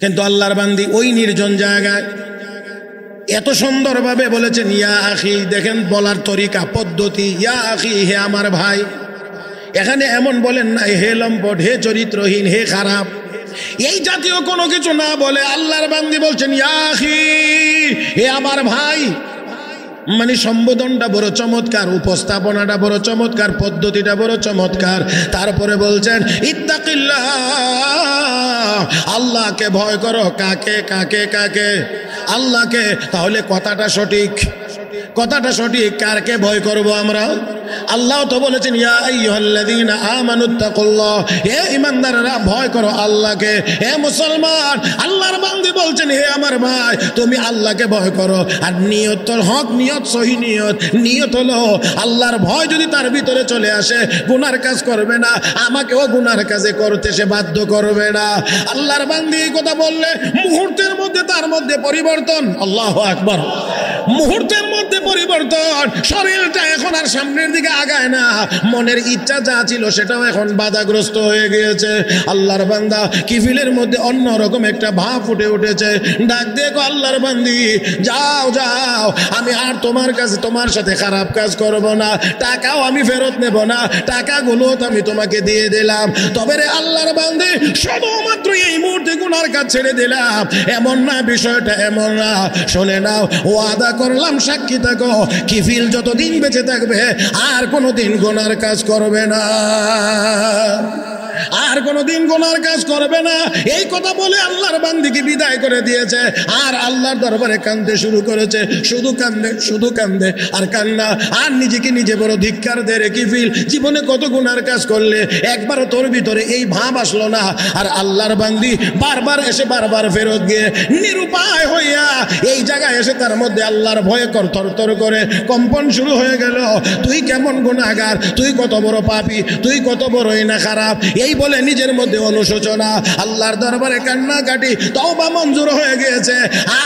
কিন্তু আল্লাহর বান্দি ওই নির্জন জায়গায় এত সুন্দরভাবে বলেছেন ইয়া আখি। দেখেন বলার তরিকা, পদ্ধতি, ইয়া আখি, হে আমার ভাই। এখানে এমন বলেন না হে লম্পট, হে চরিত্রহীন, হে খারাপ, এই জাতীয় কোনো কিছু না বলে আল্লাহর বান্দি বলছেন ইয়া আখি, হে আমার ভাই। মানে সম্বোধনটা বড় চমৎকার, উপস্থাপনাটা বড় চমৎকার, পদ্ধতিটা বড় চমৎকার। তারপরে বলছেন ইত্তাকিল্লাহ, আল্লাহকে ভয় করো। কাকে কাকে কাকে? আল্লাহকে। তাহলে কথাটা সঠিক, কথাটা সঠিক। কারকে ভয় করব আমরা? আল্লাহ তো বলেছেন ইয়া আইয়ুহাল্লাযীনা আমানুত্তাকুল্লাহ, হে ঈমানদাররা ভয় করো আল্লাহকে। হে মুসলমান, আল্লাহর বান্দা বলছেন হে আমার ভাই তুমি আল্লাহকে ভয় করো। আর নিয়ত তো হক নিয়ত, সহি নিয়ত। নিয়ত হলো আল্লাহর ভয় যদি তার ভিতরে চলে আসে, গুনার কাজ করবে না, আমাকেও গুনার কাজে করতে সে বাধ্য করবে না। আল্লাহর বান্দা এই কথা বললে মুহূর্তের মধ্যে তার মধ্যে পরিবর্তন। আল্লাহু আকবার। মুহূর্তের মধ্যে পরিবর্তন। শরীরটা এখন আর সামনের দিকে আগায় না, মনের ইচ্ছা যা ছিল সেটাও এখন বাধাগ্রস্ত হয়ে গিয়েছে। আল্লাহর বান্দা কিফিলের মধ্যে অন্যরকম একটা ভাব ফুটে উঠেছে। ডাক দেখো আল্লাহর বান্দি, যাও যাও, আমি আর তোমার কাছে তোমার সাথে খারাপ কাজ করব না, টাকাও আমি ফেরত নেব না, টাকাগুলো তো আমি তোমাকে দিয়ে দিলাম। তবে রে আল্লাহর বান্দি, শুধুমাত্র এই মুহূর্তে গুনার কাজ ছেড়ে দিলাম এমন না, বিষয়টা এমন না। শুনে নাও, ওয়াদা করলাম, সাক্ষী থাকো, কিফিল যতদিন বেঁচে থাকবে আর কোনোদিন গুনার কাজ করবে না, আর কোনোদিন গুনার কাজ করবে না। এই কথা বলে আল্লাহর বান্দিকে বিদায় করে দিয়েছে। আর আল্লাহর দরবারে কাঁদতে শুরু করেছে। শুধু কান্দে, শুধু কান্দে আর কান্না। আর নিজেকে নিজে বড় ধিক্কার দেয় রে কিফিল, জীবনে কত গুনার কাজ করলে, একবারও তোর ভিতরে এই ভাব আসলো না। আর আল্লাহর বান্দি বারবার এসে বারবার ফেরত গিয়ে নিরুপায় হইয়া এই জায়গায় এসে তার মধ্যে আল্লাহর ভয়ে থরথর করে কম্পন শুরু হয়ে গেল। তুই কেমন গুনাহগার, তুই কত বড় পাপী, তুই কত বড়ই না খারাপ, এই বলে নিজের মধ্যে অনুশোচনা। আল্লাহর দরবারে কান্নাকাটি, তওবা মঞ্জুর হয়ে গিয়েছে।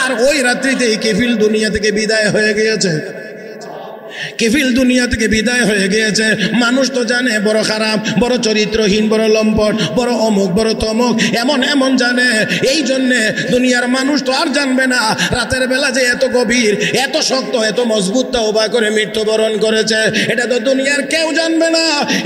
আর ওই রাত্রিতেই কিফিল দুনিয়া থেকে বিদায় হয়ে গিয়েছে। কিফিল দুনিয়া থেকে বিদায় হয়ে গিয়েছে। মানুষ তো জানে বড় খারাপ, বড় চরিত্রহীন, বড় লম্পট, বড় অমুক, বড় তমুক, এমন এমন জানে। এই জন্যে দুনিয়ার মানুষ তো আর জানবে না রাতের বেলা যে এত গভীর, এত শক্ত, এত মজবুত তওবা করে মৃত্যুবরণ করেছে, এটা তো দুনিয়ার কেউ জানবে না।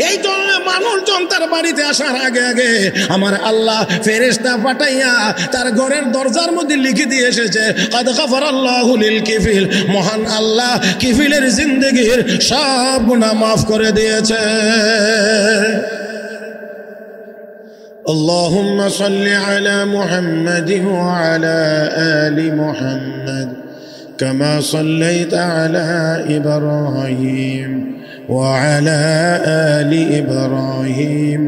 এই জন্য মানুষজন তার বাড়িতে আসার আগে আগে আমার আল্লাহ ফেরেশতা পাঠাইয়া তার ঘরের দরজার মধ্যে লিখে দিয়ে এসেছে, কাদ গাফারাল্লাহু লিল কিফিল, মহান আল্লাহ কিফিলের জিন্দেগির সব গুনাহ মাফ করে দিয়েছে। আল্লাহুম্মা সাল্লি আলা মুহাম্মাদিন ওয়া আলা আলি মুহাম্মাদ কামা সাল্লাইতা আলা ইব্রাহিম ওয়া আলা আলি ইব্রাহিম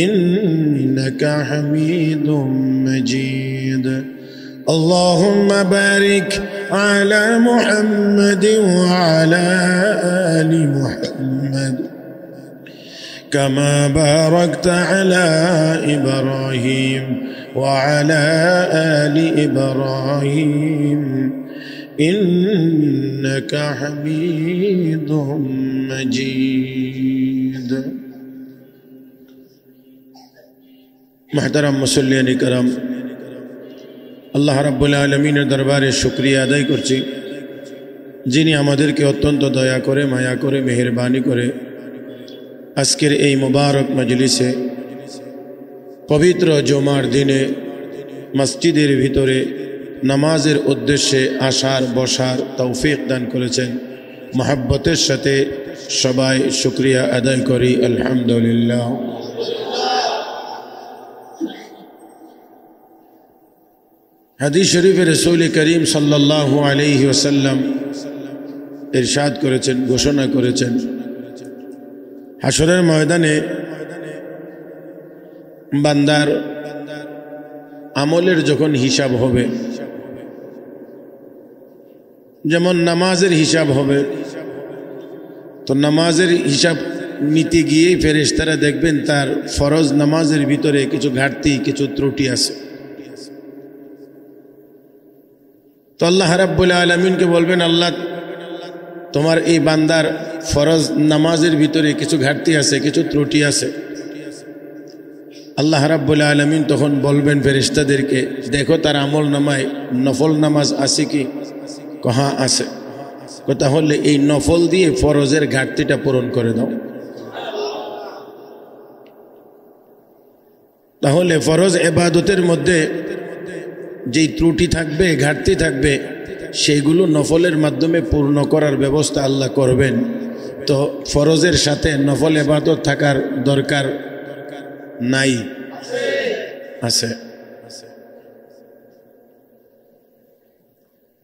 ইন্নাকা হামিদুম মাজিদ। اللهم بارك على محمد وعلى آل محمد كما باركت على إبراهيم وعلى آل إبراهيم إنك حميد مجيد. محترم মুসল্লিয়ান کرام, আল্লাহ রাব্বুল আলামিনের দরবারে শুকরিয়া আদায় করছি, যিনি আমাদেরকে অত্যন্ত দয়া করে, মায়া করে, মেহেরবানি করে আজকের এই মুবারক মজলিসে পবিত্র জুমার দিনে মসজিদের ভিতরে নামাজের উদ্দেশ্যে আসার বসার তৌফিক দান করেছেন। মহব্বতের সাথে সবাই শুকরিয়া আদায় করি আলহামদুলিল্লাহ। হাদিস শরীফে রাসূল করিম সাল্লাল্লাহু আলাইহি ওয়াসাল্লাম ইরশাদ করেছেন, ঘোষণা করেছেন, হাশরের ময়দানে বান্দার আমলের যখন হিসাব হবে, যেমন নামাজের হিসাব হবে, তো নামাজের হিসাব নিতে গিয়ে ফেরেশতারা দেখবেন তার ফরজ নামাজের ভিতরে কিছু ঘাটতি, কিছু ত্রুটি আছে। তো আল্লাহ রাব্বুল আলামিনকে বলবেন, আল্লাহ তোমার এই বান্দার ফরজ নামাজের ভিতরে কিছু ঘাটতি আছে, কিছু ত্রুটি আছে, আল্লাহ রাব্বুল আলামিন তখন বলবেন ফেরেশতাদেরকে, দেখো তার আমল নামায় নফল নামাজ আছে কি? কহা আছে। তাহলে এই নফল দিয়ে ফরজের ঘাটতিটা পূরণ করে দাও। তাহলে ফরজ ইবাদতের মধ্যে যেই ত্রুটি থাকবে, ঘাটতি থাকবে, সেইগুলো নফলের মাধ্যমে পূর্ণ করার ব্যবস্থা আল্লাহ করবেন। তো ফরজের সাথে নফল ইবাদত থাকার দরকার নাই? আছে।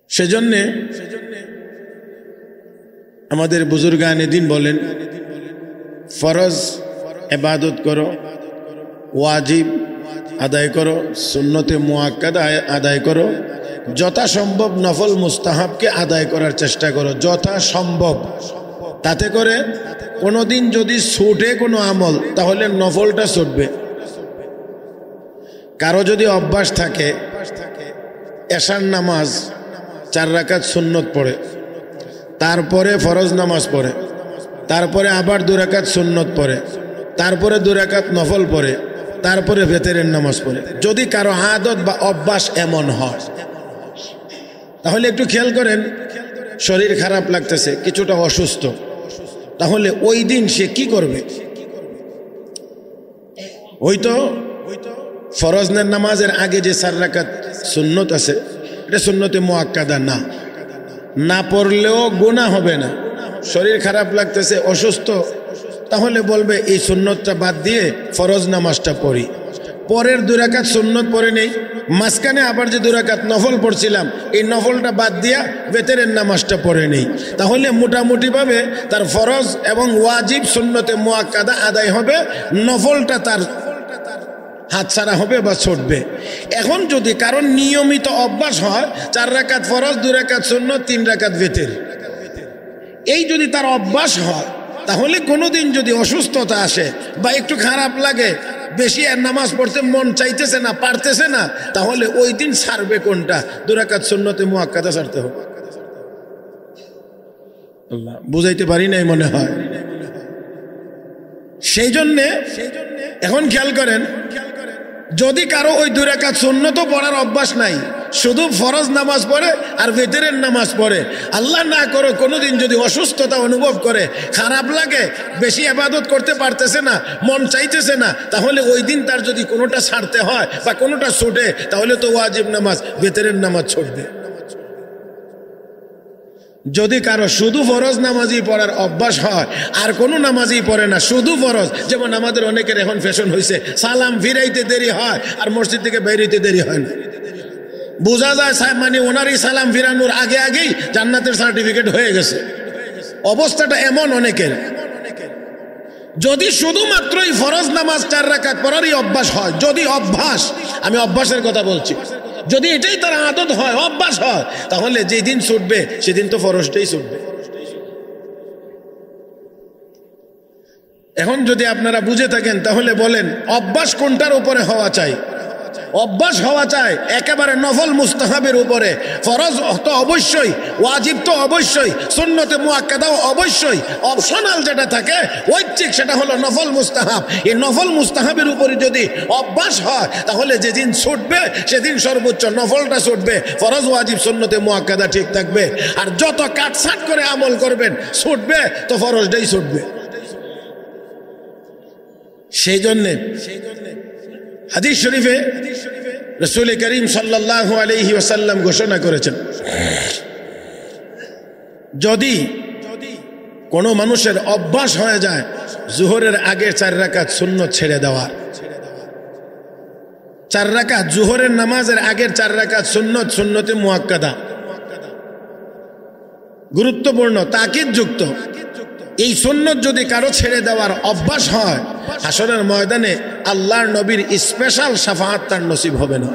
সেজন্যে আমাদের বুজুর্গানে দিন বলেন, ফরজ ইবাদত করো, ওয়াজিব আদায় করো, সুন্নতে মুআক্কাদা আদায় করো, যথাসম্ভব নফল মুস্তাহাবকে আদায় করার চেষ্টা করো যথাসম্ভব। তাতে করে কোনোদিন যদি ছুটে কোনো আমল, তাহলে নফলটা ছুটবে। কারো যদি অভ্যাস থাকে এশার নামাজ 4 রাকাত সুন্নত পড়ে, তারপরে ফরজ নামাজ পড়ে, তারপরে আবার 2 রাকাত সুন্নত পড়ে, তারপরে 2 রাকাত নফল পড়ে, তারপরে ভেতরের নামাজ পড়ে, যদি কারো আদত বা অভ্যাস এমন হয়, তাহলে একটু খেয়াল করেন, শরীর খারাপ লাগতেছে, কিছুটা অসুস্থ, তাহলে ওই দিন সে কি করবে? ওই তো ফরজের নামাজের আগে যে 4 রাকাত সুন্নত আছে, এটা সুন্নতে মুআক্কাদা না পড়লেও গুনাহ হবে না। শরীর খারাপ লাগতেছে, অসুস্থ, তাহলে বলবে এই সুন্নতটা বাদ দিয়ে ফরজ নামাজটা পড়ি, পরের 2 রাকাত সুন্নত পড়ে নেই, মাঝখানে আবার যে 2 রাকাত নফল পড়ছিলাম, এই নফলটা বাদ দিয়া বেতেরের নামাজটা পড়ে নেই, তাহলে মোটামুটিভাবে তার ফরজ এবং ওয়াজিব সুন্নতে মুআক্কাদা আদায় হবে, নফলটা তার হাতছাড়া হবে বা ছুটবে। এখন যদি কারণ নিয়মিত অভ্যাস হয় 4 রাকাত ফরজ, 2 রাকাত সুন্নত, 3 রাকাত বেতের, এই যদি তার অভ্যাস হয়, তাহলে কোনোদিন যদি অসুস্থতা আসে বা একটু খারাপ লাগে, বেশি আর নামাজ পড়তে মন চাইতেছে না, পারতেছে না, তাহলে ওই দিন ছাড়বে কোনটা? 2 রাকাত সুন্নতে মুআক্কাদা ছাড়তে হবে। আল্লাহ বুঝাইতে পারি নাই মনে হয়। সেই জন্যে এখন খেয়াল করেন, যদি কারো ওই 2 রাকাত সুন্নত পড়ার অভ্যাস নাই, শুধু ফরজ নামাজ পড়ে আর ভেতরের নামাজ পড়ে, আল্লাহ না করো কোনোদিন যদি অসুস্থতা অনুভব করে, খারাপ লাগে, বেশি ইবাদত করতে পারতেছে না, মন চাইতেছে না, তাহলে ওই দিন তার যদি কোনোটা ছাড়তে হয় বা কোনোটা ছুটে, তাহলে তো ওয়াজিব নামাজ, ভেতরের নামাজ ছুটবে। যদি কারো শুধু ফরজ নামাজই পড়ার অভ্যাস হয় আর কোনো নামাজই পড়ে না, শুধু ফরজ, যেমন আমাদের অনেকের এখন ফ্যাশন হয়েছে, সালাম ফিরাইতে দেরি হয় আর মসজিদ থেকে বেরিয়ে দেরি হয় না, বোঝা যায় মানে ওনারই সালাম ফিরানোর আগে আগেই জান্নাতের সার্টিফিকেট হয়ে গেছে। অবস্থাটা এমন অনেকের। যদি শুধুমাত্রই ফরজ নামাজ 4 রাকাত পড়ারই অভ্যাস হয়, যদি অভ্যাস, আমি অভ্যাসের কথা বলছি, যদি এটাই তার আদত হয়, অভ্যাস হয়, তাহলে যেদিন ছুটবে সেদিন তো ফরজটাই ছুটবে। এখন যদি আপনারা বুঝে থাকেন, তাহলে বলেন অভ্যাস কোনটার উপরে হওয়া চাই? অভ্যাস হওয়া চায় একেবারে নফল মুস্তাহাবের উপরে। ফরজ তো অবশ্যই, ওয়াজিব তো অবশ্যই, সুন্নতে মুআক্কাদাও অবশ্যই, অপশনাল যেটা থাকে ঐচ্ছিক সেটা হলো নফল মুস্তাহাব। এই নফল মুস্তাহাবের উপরে যদি অভ্যাস হয়, তাহলে যেদিন ছুটবে সেদিন সর্বোচ্চ নফলটা ছুটবে, ফরজ ওয়াজিব সুন্নতে মুআক্কাদা ঠিক থাকবে। আর যত কাটছাট করে আমল করবেন ছুটবে তো ফরজটাই ছুটবে। সেই জন্যে হাদিস শরীফে রাসূল করিম সাল্লাল্লাহু আলাইহি ওয়াসাল্লাম ঘোষণা করেছেন, যদি কোনো মানুষের অভ্যাস হয়ে যায় জোহরের আগে 4 রাকাত সুন্নত ছেড়ে দেওয়ার, 4 রাকাত জোহরের নামাজের আগের 4 রাকাত সুন্নত, সুন্নতে মুআক্কাদা, গুরুত্বপূর্ণ তাকিদ যুক্ত এই সুন্নত যদি কারো ছেড়ে দেওয়ার অভ্যাস হয়, হাসরের ময়দানে আল্লাহর নবীর স্পেশাল শাফাআত তার নসিব হবে না।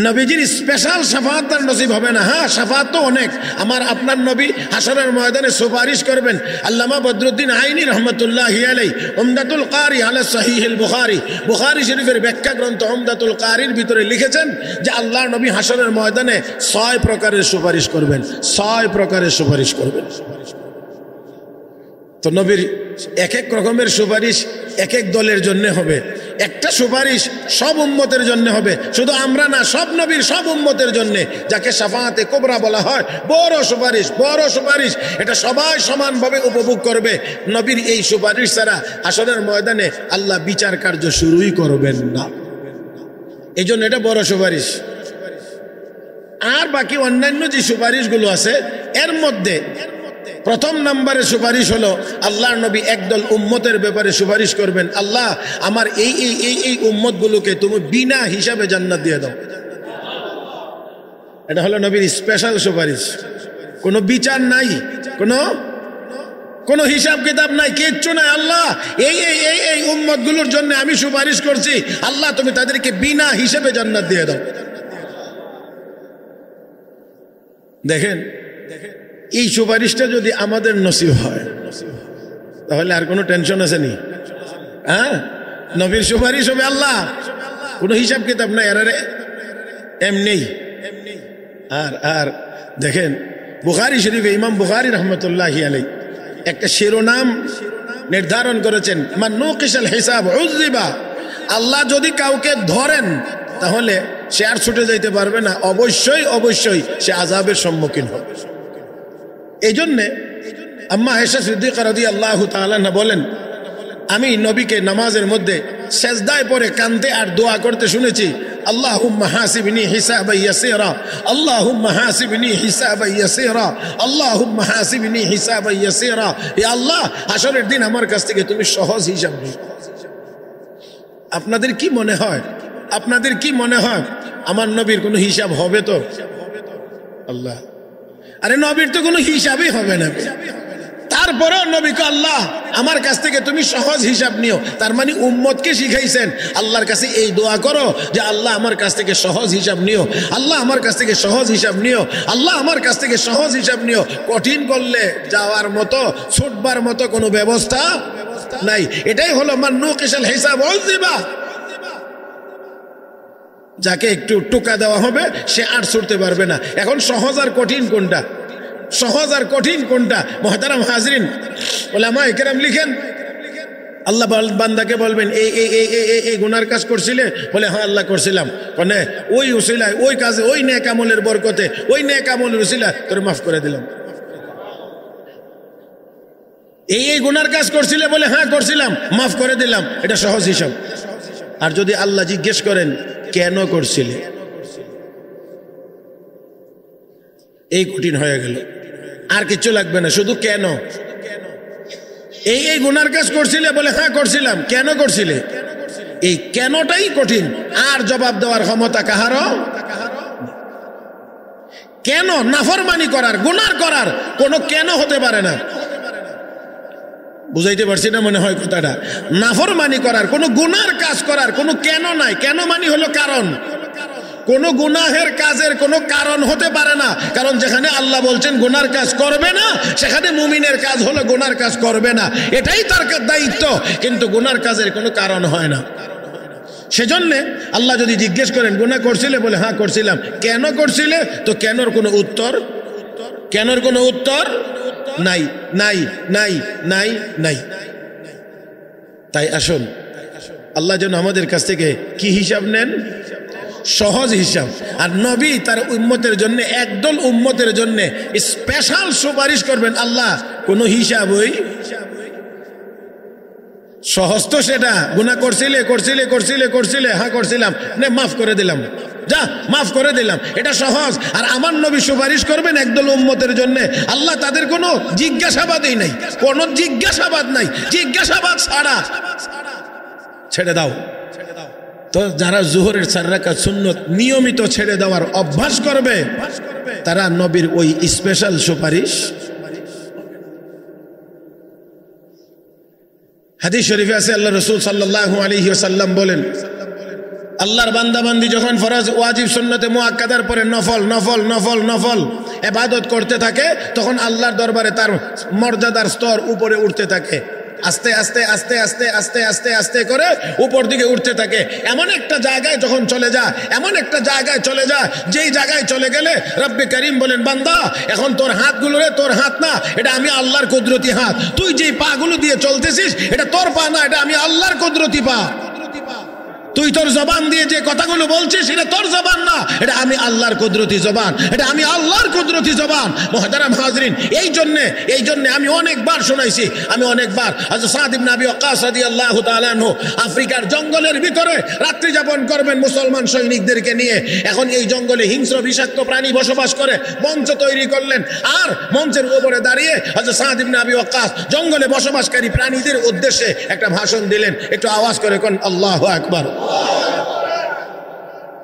নবীজির স্পেশাল শাফাআত তার নসিব হবে না। হ্যাঁ, শাফাআত তো অনেক। আমার আপনার নবী হাসরের ময়দানে সুপারিশ করবেন। আল্লামা বদরুদ্দিন আইনি রহমতুল্লাহি আলাইহি উমদাতুল কারি আলা সহিহুল বুখারী, বুখারী শরীফের ব্যাখ্যা গ্রন্থ উমদাতুল কারির ভিতরে লিখেছেন যে আল্লাহর নবী হাসরের ময়দানে 6 প্রকারের সুপারিশ করবেন, 6 প্রকারের সুপারিশ করবেন। তো নবীর এক এক রকমের সুপারিশ এক এক দলের জন্য হবে। একটা সুপারিশ সব উম্মতের জন্য হবে, শুধু আমরা না, সব নবীর সব উম্মতের জন্য, যাকে শাফাআতে কুবরা বলা হয়। বড় সুপারিশ, বড় সুপারিশ, এটা সবাই সমানভাবে উপভোগ করবে। নবীর এই সুপারিশ ছাড়া হাসরের ময়দানে আল্লাহ বিচার কার্য শুরুই করবেন না। এই জন্য এটা বড় সুপারিশ। আর বাকি অন্যান্য যে সুপারিশগুলো আছে, এর মধ্যে প্রথম নম্বরে সুপারিশ হলো আল্লাহর নবী একদল উম্মতের ব্যাপারে সুপারিশ করবেন, আল্লাহ আমার এই এই এই এই উম্মতগুলোকে তুমি বিনা হিসাবে জান্নাত দিয়ে দাও। এটা হলো নবীর স্পেশাল সুপারিশ। কোনো বিচার নাই, কোনো হিসাব কিতাব নাই, কিচ্ছু নাই। আল্লাহ এই এই এই এই উম্মতগুলোর জন্য আমি সুপারিশ করছি, আল্লাহ তুমি তাদেরকে বিনা হিসাবে জান্নাত দিয়ে দাও। দেখেন, এই সুপারিশটা যদি আমাদের নসিব হয় তাহলে আর কোনো টেনশন আছে নি? হ্যাঁ, নবীর সুপারিশ হবে আল্লাহ, কোনো হিসাব কিতাব নাই, আর এমনি। আর দেখেন, বুখারী শরীফে ইমাম বুখারী রাহমাতুল্লাহি আলাইহি একটা শিরোনাম নির্ধারণ করেছেন, মান নুকিশাল হিসাব উযিবা। আল্লাহ যদি কাউকে ধরেন তাহলে সে আর ছুটে যাইতে পারবে না, অবশ্যই অবশ্যই সে আযাবের সম্মুখীন হবে। এই জন্যে আম্মা আয়েশা সিদ্দিকা রাদিয়াল্লাহু তাআলা আনহা বলেন, আমি নবীকে নামাজের মধ্যে সেজদায় পড়ে কাঁদতে আর দোয়া করতে শুনেছি, আল্লাহুম্মা হাসিবনি হিসাবান ইয়াসীরা, আল্লাহুম্মা হাসিবনি হিসাবান ইয়াসীরা, আল্লাহুম্মা হাসিবনি হিসাবান ইয়াসীরা। ইয়া আল্লাহ, হাসরের দিন আমার কাছ থেকে তুমি সহজ হিসাব নিও। আপনাদের কি মনে হয়, আপনাদের কি মনে হয় আমার নবীর কোনো হিসাব হবে? তো আল্লাহ, আরে নবীর তো কোনো হিসাবই হবে না। তারপরেও নবীকে আল্লাহ আমার কাছ থেকে তুমি সহজ হিসাব নিও, তার মানে উম্মতকে শিখাইছেন আল্লাহর কাছে এই দোয়া করো যে আল্লাহ আমার কাছ থেকে সহজ হিসাব নিও, আল্লাহ আমার কাছ থেকে সহজ হিসাব নিও, আল্লাহ আমার কাছ থেকে সহজ হিসাব নিও। কঠিন করলে যাওয়ার মতো, ছুটবার মতো কোনো ব্যবস্থা নাই। এটাই হলো মান নুকিশাল হিসাব উযিবা। যাকে একটু টোকা দেওয়া হবে সে আর ছুটতে পারবে না। এখন সহজ আর কঠিন কোনটা? সহজ আর কঠিন কোনটা? মুহতারাম হাজরিন, উলামায়ে কেরাম লিখেন, আল্লাহ বান্দাকে বলবেন এই এই এই এই এই গুনার কাজ করছিলে, বলে হ্যাঁ আল্লাহ করছিলাম, মানে ওই উসিলায়, ওই কাজে, ওই নেক আমলের বরকতে, ওই নেক আমলের উসিলা তোরে মাফ করে দিলাম। এই এই গুনার কাজ করছিলে, বলে হ্যাঁ করছিলাম, মাফ করে দিলাম। এটা সহজ হিসাব। আর যদি আল্লাহ জিজ্ঞেস করেন কেন করছিলে, এই কঠিন হয়ে গেল। আর কিছু লাগবে না, শুধু কেন। এই এই গুনার কাজ করছিলে, বলে হ্যাঁ করছিলাম, কেন করছিলে, এই কেনটাই কঠিন। আর জবাব দেওয়ার ক্ষমতা কাহারও। কেন? নাফরমানি করার, গুনার করার কোনো কেন হতে পারে না। বুঝাইতে পারছি না মনে হয় কথাটা? নাফরমানি করার, কোনো গুনার কাজ করার কোনো কেন নাই। কেন মানি হলো কারণ। কোন গুনাহের কাজের কোনো কারণ হতে পারে না, কারণ যেখানে আল্লাহ বলছেন গুনার কাজ করবে না, সেখানে মুমিনের কাজ হলো গুনার কাজ করবে না, এটাই তার দায়িত্ব। কিন্তু গুনার কাজের কোনো কারণ হয় না। সেজন্য আল্লাহ যদি জিজ্ঞেস করেন গুনাহ করছিলে, বলে হ্যাঁ করছিলাম, কেন করছিলে, তো কেনর কোনো উত্তর, কেনর কোনো উত্তর নাই, নাই নাই নাই নাই। তাই আসুন, আল্লাহ যেন আমাদের কাছ থেকে কি হিসাব নেন? সহজ হিসাব। আর নবী তার উম্মতের জন্য, একদল উম্মতের জন্য স্পেশাল সুপারিশ করবেন, আল্লাহ কোনো হিসাব ওই সহজ তো সেটা, গুনাহ করছিলে করছিলে করছিলে করছিলে, হ্যাঁ করছিলাম, নে মাফ করে দিলাম, যা মাফ করে দিলাম, এটা সহজ। আর আমার নবী সুপারিশ করবেন একদল উম্মতের জন্য, আল্লাহ তাদের কোনো জিজ্ঞাসাবাদই নাই, কোনো জিজ্ঞাসাবাদ নাই, জিজ্ঞাসাবাদ ছাড়া ছেড়ে দাও। তো যারা জোহরের 4 রাকাত সুন্নত নিয়মিত ছেড়ে দেওয়ার অভ্যাস করবে, তারা নবীর ওই স্পেশাল সুপারিশ। হাদিস শরীফে আছে, আল্লাহ রাসূল সাল্লাল্লাহু আলাইহি ওয়াসাল্লাম বলেন, আল্লাহর বান্দাবান্দি যখন ফরজ ওয়াজিব সুন্নতে মুআক্কাদার পরে নফল নফল নফল নফল ইবাদত করতে থাকে, তখন আল্লাহর দরবারে তার মর্যাদার স্তর উপরে উঠতে থাকে। আস্তে আস্তে আস্তে আস্তে আস্তে আস্তে আস্তে করে উপর দিকে উঠতে থাকে। এমন একটা জায়গায় যখন চলে যায়, এমন একটা জায়গায় চলে যায়, যেই জায়গায় চলে গেলে রব্বে করিম বলেন, বান্দা এখন তোর হাতগুলো রে তোর হাত না, এটা আমি আল্লাহর কুদরতি হাত। তুই যেই পা গুলো দিয়ে চলতেছিস এটা তোর পা না, এটা আমি আল্লাহর কুদরতি পা। তুই তোর জবান দিয়ে যে কথাগুলো বলছিস এটা তোর জবান না, এটা আমি আল্লাহর কুদরতি জবান, এটা আমি আল্লাহর কুদরতি জবান। মুহতারাম হাজরিন, এই জন্য আমি অনেকবার শোনাইছি, আমি অনেকবার হযরত সাদ ইবনে আবি ওয়াক্কাস রাদিয়াল্লাহু তাআলা আনহু আফ্রিকার জঙ্গলের ভিতরে রাত্রি যাপন করবেন মুসলমান সৈনিকদেরকে নিয়ে। এখন এই জঙ্গলে হিংস্র বিষাক্ত প্রাণী বসবাস করে, মঞ্চ তৈরি করলেন আর মঞ্চের উপরে দাঁড়িয়ে হযরত সাদ ইবনে আবি ওয়াক্কাস জঙ্গলে বসবাসকারী প্রাণীদের উদ্দেশ্যে একটা ভাষণ দিলেন। একটু আওয়াজ করে কোন আল্লাহু আকবার।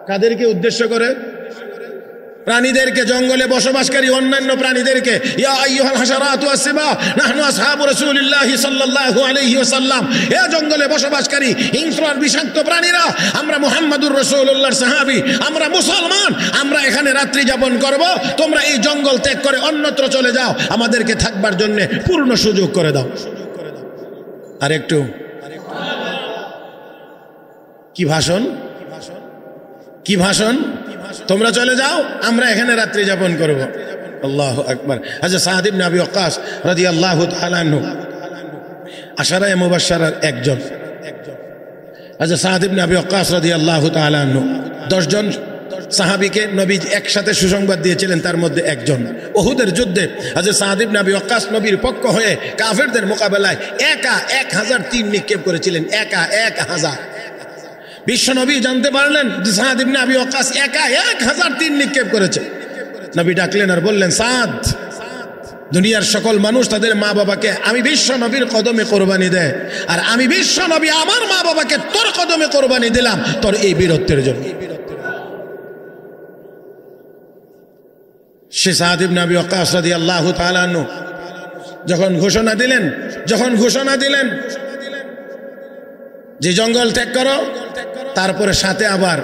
কাদেরকে উদ্দেশ্য করে? প্রাণীদেরকে, জঙ্গলে বসবাসকারী অন্যান্য প্রাণীদেরকে। ইয়া আইয়ুহাল হাশারাতু ওয়াস-সিবা নাহনু আসহাবু রাসূলিল্লাহি সাল্লাল্লাহু আলাইহি ওয়াসাল্লাম। হে জঙ্গলে বসবাসকারী হিংস্র আর বিষাক্ত প্রাণীরা, আমরা মুহাম্মাদুর রাসূলুল্লাহর সাহাবী, আমরা মুসলমান, আমরা এখানে রাত্রি যাপন করব, তোমরা এই জঙ্গল ত্যাগ করে অন্যত্র চলে যাও, আমাদেরকে থাকবার জন্য পূর্ণ সুযোগ করে দাও। আর একটু কি ভাষণ, কি ভাষণ? তোমরা চলে যাও, আমরা এখানে রাত্রি যাপন করব। আল্লাহু আকবার। হযরত সাদ ইবনে আবি ওয়াক্কাস রাদিয়াল্লাহু তাআলা আনহু আশারায়ে মুবাশশারার একজন। হযরত সাদ ইবনে আবি ওয়াক্কাস রাদিয়াল্লাহু তাআলা আনহু 10 জন সাহাবীকে নবী একসাথে সুসংবাদ দিয়েছিলেন, তার মধ্যে একজন। উহুদের যুদ্ধে হযরত সাদ ইবনে আবি ওয়াক্কাস নবীর পক্ষ হয়ে কাফেরদের মোকাবেলায় একা 1000 তীর নিক্ষেপ করেছিলেন, একা 1000। বিশ্বনবী জানতে পারলেন যে সাদ ইবনে আবি ওয়াক্কাস একা 1000 তীর নিক্ষেপ করেছে। নবী ডাকলেন আর বললেন, সাদ, দুনিয়ার সকল মানুষ তাদের মা বাবাকে আমি বিশ্ব নবীর কদমে কোরবানি দেয়, আর আমি বিশ্ব নবী আমার মা বাবাকে তোর কদমে কোরবানি দিলাম তোর এই বীরত্বের জন্য। সে সাদ ইবনে আবি ওয়াক্কাস রাদিয়াল্লাহু তাআলা আনহু যখন ঘোষণা দিলেন যে জঙ্গল ত্যাগ করো, তারপরে সাথে আবার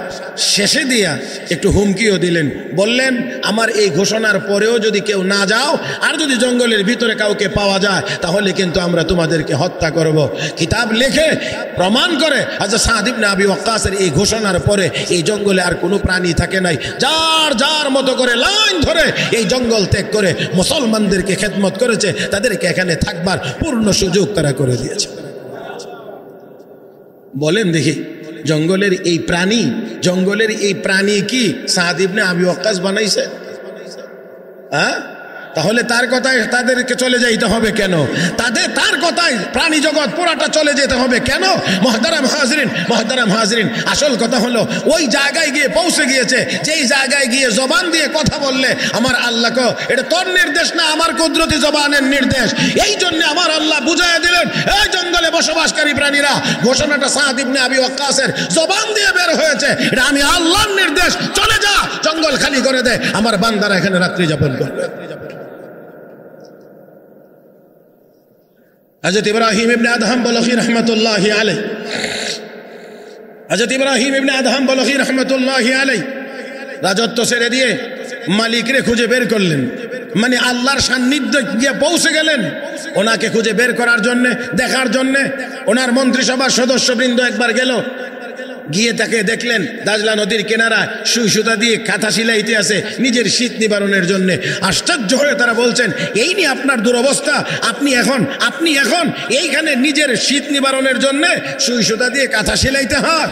শেষে দিয়া একটু হুমকিও দিলেন, বললেন আমার এই ঘোষণার পরেও যদি কেউ না যাও আর যদি জঙ্গলের ভিতরে কাউকে পাওয়া যায় তাহলে কিন্তু আমরা তোমাদেরকে হত্যা করব। কিতাব লিখে প্রমাণ করে হযরত সাদ ইবনে আবি ওয়াক্কাসের এই ঘোষণার পরে এই জঙ্গলে আর কোনো প্রাণী থাকে নাই, যার যার মতো করে লাইন ধরে এই জঙ্গল ত্যাগ করে মুসলমানদেরকে খেদমত করেছে, তাদেরকে এখানে থাকবার পূর্ণ সুযোগ তারা করে দিয়েছে। বলেন দেখি, জঙ্গলের এই প্রাণী কি সাদ ইবনে আবি ওয়াক্কাস বানাইছে? হ্যাঁ? তাহলে তার কথায় তাদেরকে চলে যাইতে হবে কেন? তার কথায় প্রাণী জগৎ পুরাটা চলে যেতে হবে কেন? মুহতারাম হাজরিন, আসল কথা হলো ওই জায়গায় গিয়ে পৌঁছে গিয়েছে, যেই জায়গায় গিয়ে জবান দিয়ে কথা বললে আমার আল্লাহকে এটা তোর নির্দেশ না, আমার কুদরতি জবানের নির্দেশ। এই জন্য আমার আল্লাহ বুঝাইয়া দিলেন, এই জঙ্গলে বসবাসকারী প্রাণীরা, ঘোষণাটা সাদ ইবনে আবি ওয়াক্কাসের জবান দিয়ে বের হয়েছে, এটা আমি আল্লাহর নির্দেশ, চলে যা, জঙ্গল খালি করে দে, আমার বান্দারা এখানে রাত্রি যাপন করবে। হযরত ইব্রাহিম ইবনে আদহাম বলখী রহমতুল্লাহি আলাইহি, হযরত ইব্রাহিম ইবনে আদহাম বলখী রহমতুল্লাহি আলাইহি রাজত্ব ছেড়ে দিয়ে মালিকরে খুঁজে বের করলেন, মানে আল্লাহর সান্নিধ্যে গিয়ে পৌঁছে গেলেন। ওনাকে খুঁজে বের করার জন্য, দেখার জন্য ওনার মন্ত্রিসভার সদস্যবৃন্দ একবার গেল, গিয়ে তাকে দেখলেন দাজলা নদীর কিনারায় সুই সুতা দিয়ে কাঁথা সিলাইতে আছে নিজের শীত নিবারণের জন্য। আশ্চর্য হয়ে তারা বলছেন, এই নিয়ে আপনার দুরবস্থা, আপনি এখন এইখানে নিজের শীত নিবারণের জন্য সুই সুতা দিয়ে কাঁথা সিলাইতে হয়?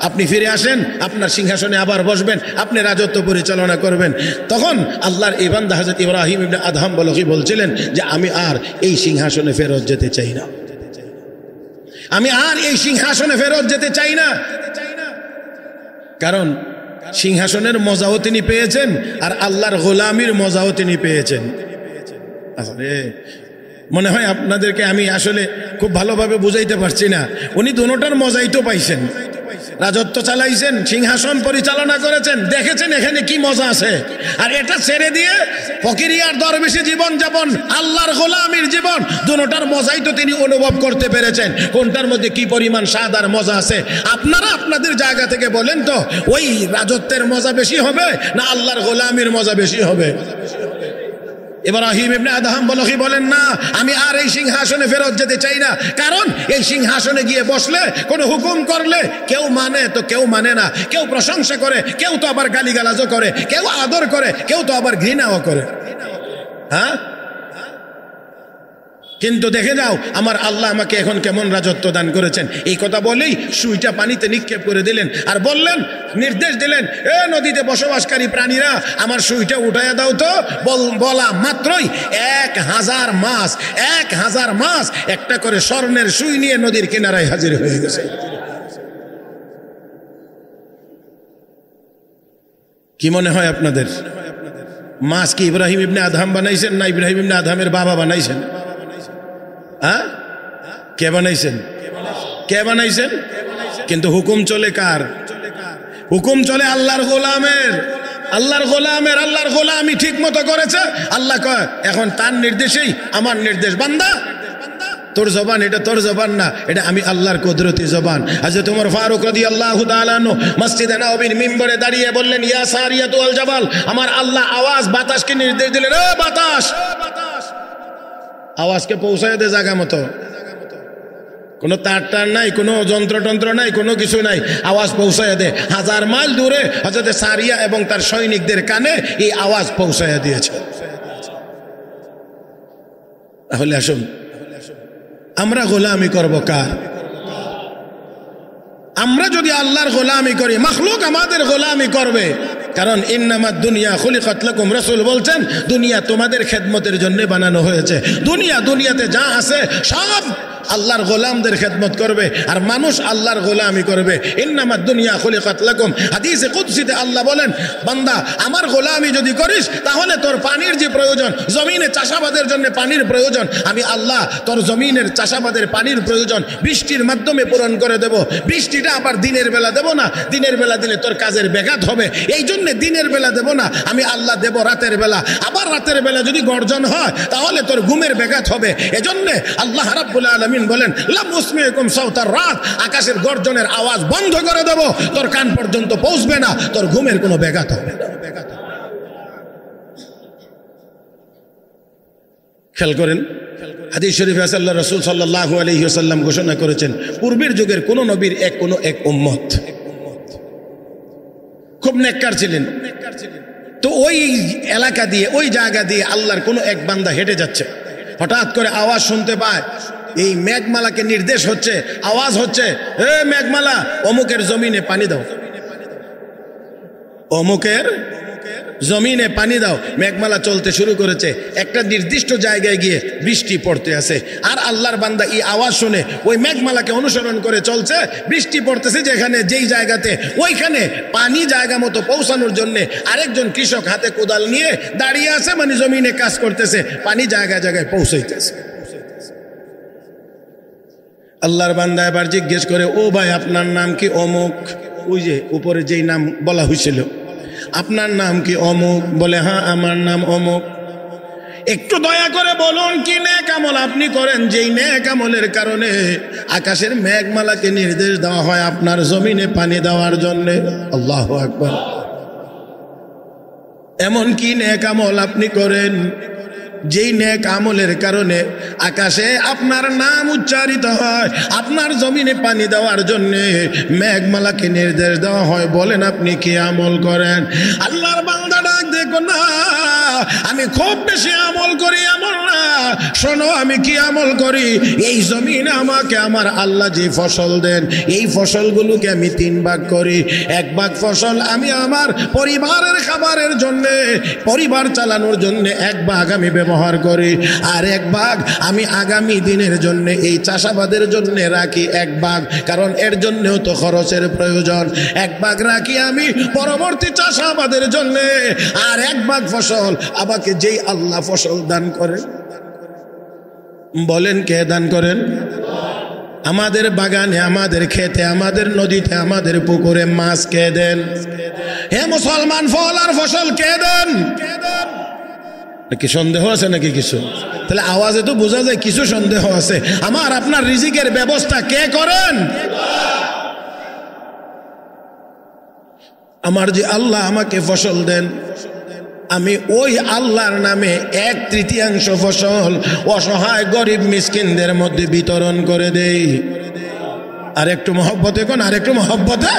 আপনি ফিরে আসেন, আপনার সিংহাসনে আবার বসবেন, আপনি রাজত্ব পরিচালনা করবেন। তখন আল্লাহর এই বান্দা হযরত ইব্রাহিম ইবনে আদহাম বলখী বলছিলেন যে আমি আর এই সিংহাসনে ফেরত যেতে চাই না, আমি আর এই সিংহাসনে ফেরত যেতে চাই না। কারণ সিংহাসনের মজাও তিনি পেয়েছেন আর আল্লাহর গোলামির মজাও তিনি পেয়েছেন। আসলে মনে হয় আপনাদেরকে আমি আসলে খুব ভালোভাবে বুঝাইতে পারছি না, উনি দুটোটার মজাই তো পাইছেন, রাজত্ব চালাইছেন, সিংহাসন পরিচালনা করেছেন, দেখেছেন এখানে কি মজা আছে, আর এটা ছেড়ে দিয়ে ফকিরিয়ার দরবেশী জীবন যাপন, আল্লাহর গোলামির জীবন, দুটোটার মজাই তো তিনি অনুভব করতে পেরেছেন। কোনটার মধ্যে কি পরিমাণ স্বাদ আর মজা আছে আপনারা আপনাদের জায়গা থেকে বলেন তো, ওই রাজত্বের মজা বেশি হবে না আল্লাহর গোলামির মজা বেশি হবে? ইব্রাহিম ইবনে আদহাম বলখি বলেন, না, আমি আর এই সিংহাসনে ফেরত যেতে চাই না, কারণ এই সিংহাসনে গিয়ে বসলে কোনো হুকুম করলে কেউ মানে তো কেউ মানে না, কেউ প্রশংসা করে, কেউ তো আবার গালিগালাজও করে, কেউ আদর করে, কেউ তো আবার ঘৃণাও করে। হ্যাঁ, কিন্তু দেখে যাও আমার আল্লাহ আমাকে এখন কেমন রাজত্ব দান করেছেন। এই কথা বলেই সুইটা পানিতে নিক্ষেপ করে দিলেন আর বললেন, নির্দেশ দিলেন, এ নদীতে বসবাসকারী প্রাণীরা আমার সুইটা উঠাইয়া দাও তো। বলা মাত্রই 1000 মাছ একটা করে স্বর্ণের সুই নিয়ে নদীর কিনারায় হাজির হয়ে গেছে। কি মনে হয় আপনাদের, মাছ কি ইব্রাহিম ইবনে আদহাম বানাইছেন না ইব্রাহিম ইবনে আদহামের বাবা বানাইছেন? হ্যাঁ, কে বানাইছেন? কে বানাইছেন? কিন্তু হুকুম চলে কার? হুকুম চলে আল্লাহর গোলামের। আল্লাহর গোলামি ঠিক মতো করেছে। আল্লাহ কয় এখন তার নির্দেশেই আমার নির্দেশ, বান্দা তোর জবান এটা তোর জবান না, এটা আমি আল্লাহর কুদরতি জবান। হযরত ওমর ফারুক রাদিয়াল্লাহু তাআলা আনহু মসজিদে নববীর মিম্বরে দাঁড়িয়ে বললেন, ইয়া সারিয়াতুল জাবাল, আমার আল্লাহ আওয়াজ বাতাসকে নির্দেশ দিলেন, ও বাতাস, আওয়াজকে পৌঁছায় দে জায়গা মতো। কোনো তার টার নাই, কোনো যন্ত্রটন্ত্র নাই, কোনো কিছু নাই, আওয়াজ পৌঁছায় দে। 1000 মাইল দূরে হযরত সারিয়া এবং তার সৈনিকদের কানে এই আওয়াজ পৌঁছায় দিয়েছে। তাহলে আসুন, আমরা গোলামি করব কার? আমরা যদি আল্লাহর গোলামি করি, মাখলুক আমাদের গোলামি করবে। কারণ ইন্নামাদ দুনিয়া খুলিকাত লাকুম, রাসূল বলছেন দুনিয়া তোমাদের খেদমতের জন্য বানানো হয়েছে। দুনিয়াতে যা আছে সব আল্লাহর গোলামদের খেদমত করবে, আর মানুষ আল্লাহর গোলামি করবে। ইন্নামাদ দুনিয়া খুলিকাত লাকুম, হাদিসে কুদসিতে আল্লাহ বলেন, বান্দা আমার গোলামি যদি করিস তাহলে তোর পানির যে প্রয়োজন, জমিনে চাষাবাদের জন্য পানির প্রয়োজন, আমি আল্লাহ তোর জমিনের চাষাবাদের পানির প্রয়োজন বৃষ্টির মাধ্যমে পূরণ করে দেব। বৃষ্টিটা আবার দিনের বেলা দেব না, দিনের বেলা দিলে তোর কাজের ব্যাঘাত হবে, এই জন্য দিনের বেলা দেব না, আমি আল্লাহ দেব রাতের বেলা। আবার রাতের বেলা যদি গর্জন হয় তাহলে তোর ঘুমের ব্যাঘাত হবে। এজন্য আল্লাহ রাব্বুল আলামিন বলেন, লাম উসমিউকুম সাওতার রাত, আকাশের গর্জনের আওয়াজ বন্ধ করে দেব, তোর কান পর্যন্ত পৌঁছবে না, তোর ঘুমের কোনো ব্যাঘাত হবে না। খেয়াল করেন, হাদিস শরীফে আছে আল্লাহ রাসূল সাল্লাল্লাহু আলাইহি ওয়াসাল্লাম ঘোষণা করেছেন, পূর্বের যুগের কোন নবীর এক উম্মত খুব নেককার ছিলেন, তো ওই এলাকা দিয়ে, ওই জায়গা দিয়ে আল্লাহর কোনো এক বান্দা হেঁটে যাচ্ছে, হঠাৎ করে আওয়াজ শুনতে পায়, এই মেঘমালাকে নির্দেশ হচ্ছে, আওয়াজ হচ্ছে, এ মেঘমালা অমুকের জমিনে পানি দাও, অমুকের জমিনে পানি দাও। মেঘমালা চলতে শুরু করেছে, একটা নির্দিষ্ট জায়গায় গিয়ে বৃষ্টি পড়তে আছে, আর আল্লাহর বান্দা এই আওয়াজ শুনে ওই মেঘমালাকে অনুসরণ করে চলছে। বৃষ্টি পড়তেছে যেখানে, যেই জায়গাতে, ওইখানে পানি জায়গা মতো পৌঁছানোর জন্য আরেকজন কৃষক হাতে কোদাল নিয়ে দাঁড়িয়ে আছে, মানে জমিনে কাজ করতেছে, পানি জায়গায় জায়গায় পৌঁছাইতেছে। আল্লাহর বান্দা এবার জিজ্ঞেস করে, ও ভাই আপনার নাম কি? অমুক। ওই যে উপরে যেই নাম বলা হয়েছিল, আপনার নাম কি? অমুক। বলে, হ্যাঁ আমার নাম অমুক। একটু দয়া করে বলুন কি নেক আমল আপনি করেন, যেই নেক আমলের কারণে আকাশের মেঘমালাকে নির্দেশ দেওয়া হয় আপনার জমিনে পানি দেওয়ার জন্য। আল্লাহু আকবার। এমন কি নেক আমল আপনি করেন যেই নেক আমলের কারণে আকাশে আপনার নাম উচ্চারিত হয়, আপনার জমিনে পানি দেওয়ার জন্য মেঘমালাকে নির্দেশ দেওয়া হয়? বলেন আপনি কি আমল করেন? আল্লাহর বান্দা ডাক, দেখো না আমি খুব বেশি আমল করি, আমল না, শোনো আমি কি আমল করি। এই জমিনে আমাকে আমার আল্লাহ যে ফসল দেন, এই ফসলগুলোকে আমি 3 ভাগ করি। 1 ভাগ ফসল আমি আমার পরিবারের খাবারের জন্য, পরিবার চালানোর জন্য 1 ভাগ আমি ব্যবহার করি, আর 1 ভাগ আমি আগামী দিনের জন্য এই চাষাবাদের জন্য রাখি 1 ভাগ, কারণ এর জন্যও তো খরচের প্রয়োজন। 1 ভাগ রাখি আমি পরবর্তী চাষাবাদের জন্য, আর 1 ভাগ ফসল আমাকে যেই আল্লাহ ফসল দান করেন। বলেন কে দান করেন? আমাদের বাগানে, আমাদের খেতে, আমাদের নদীতে, আমাদের পুকুরে মাছ কে দেন? হে মুসলমান, ফল আর ফসল কে দেন? নাকি সন্দেহ আছে নাকি কিছু? তাহলে আওয়াজে তো বোঝা যায় কিছু সন্দেহ আছে। আমার আপনার রিজিকের ব্যবস্থা কে করেন? আমার যে আল্লাহ আমাকে ফসল দেন, আমি ওই আল্লাহর নামে 1/3 ফসল অসহায় গরিব মিসকিনদের মধ্যে বিতরণ করে দেই। আর একটু মহব্বতে কোন, আর একটু মহব্বতে।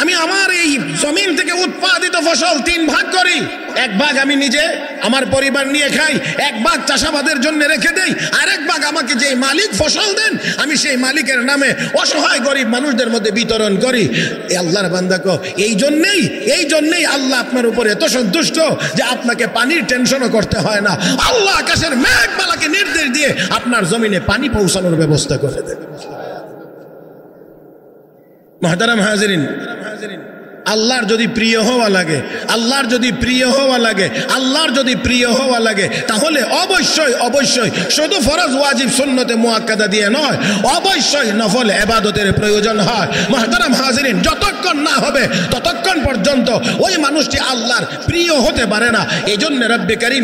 আমি আমার এই জমিন থেকে উৎপাদিত ফসল 3 ভাগ করি। 1 ভাগ আমি নিজে আমার পরিবার নিয়ে খাই, 1 ভাগ চাষাবাদের জন্য রেখে দেই, আর 1 ভাগ আমাকে যে মালিক ফসল দেন আমি সেই মালিকের নামে অসহায় গরিব মানুষদের মধ্যে বিতরণ করি। এই আল্লাহর বান্দা কো, এই জন্যই আল্লাহ আপনার উপর এত সন্তুষ্ট যে আপনাকে পানির টেনশনও করতে হয় না। আল্লাহ আকাশের মেঘমালাকে নির্দেশ দিয়ে আপনার জমিনে পানি পৌঁছানোর ব্যবস্থা করে দেন। মুহতারাম হাজিরিন, আল্লাহর যদি প্রিয় হওয়া লাগে, আল্লাহর যদি প্রিয় হওয়া লাগে তাহলে অবশ্যই শুধু ফরজ ওয়াজিব সুন্নতে মুআক্কাদা দিয়ে নয়, অবশ্যই নফল ইবাদতের প্রয়োজন হয়। মুহতারাম হাজিরিন, যতক্ষণ না হবে ততক্ষণ পর্যন্ত ওই মানুষটি আল্লাহর প্রিয় হতে পারে না। এজন্য রব্বে কারীম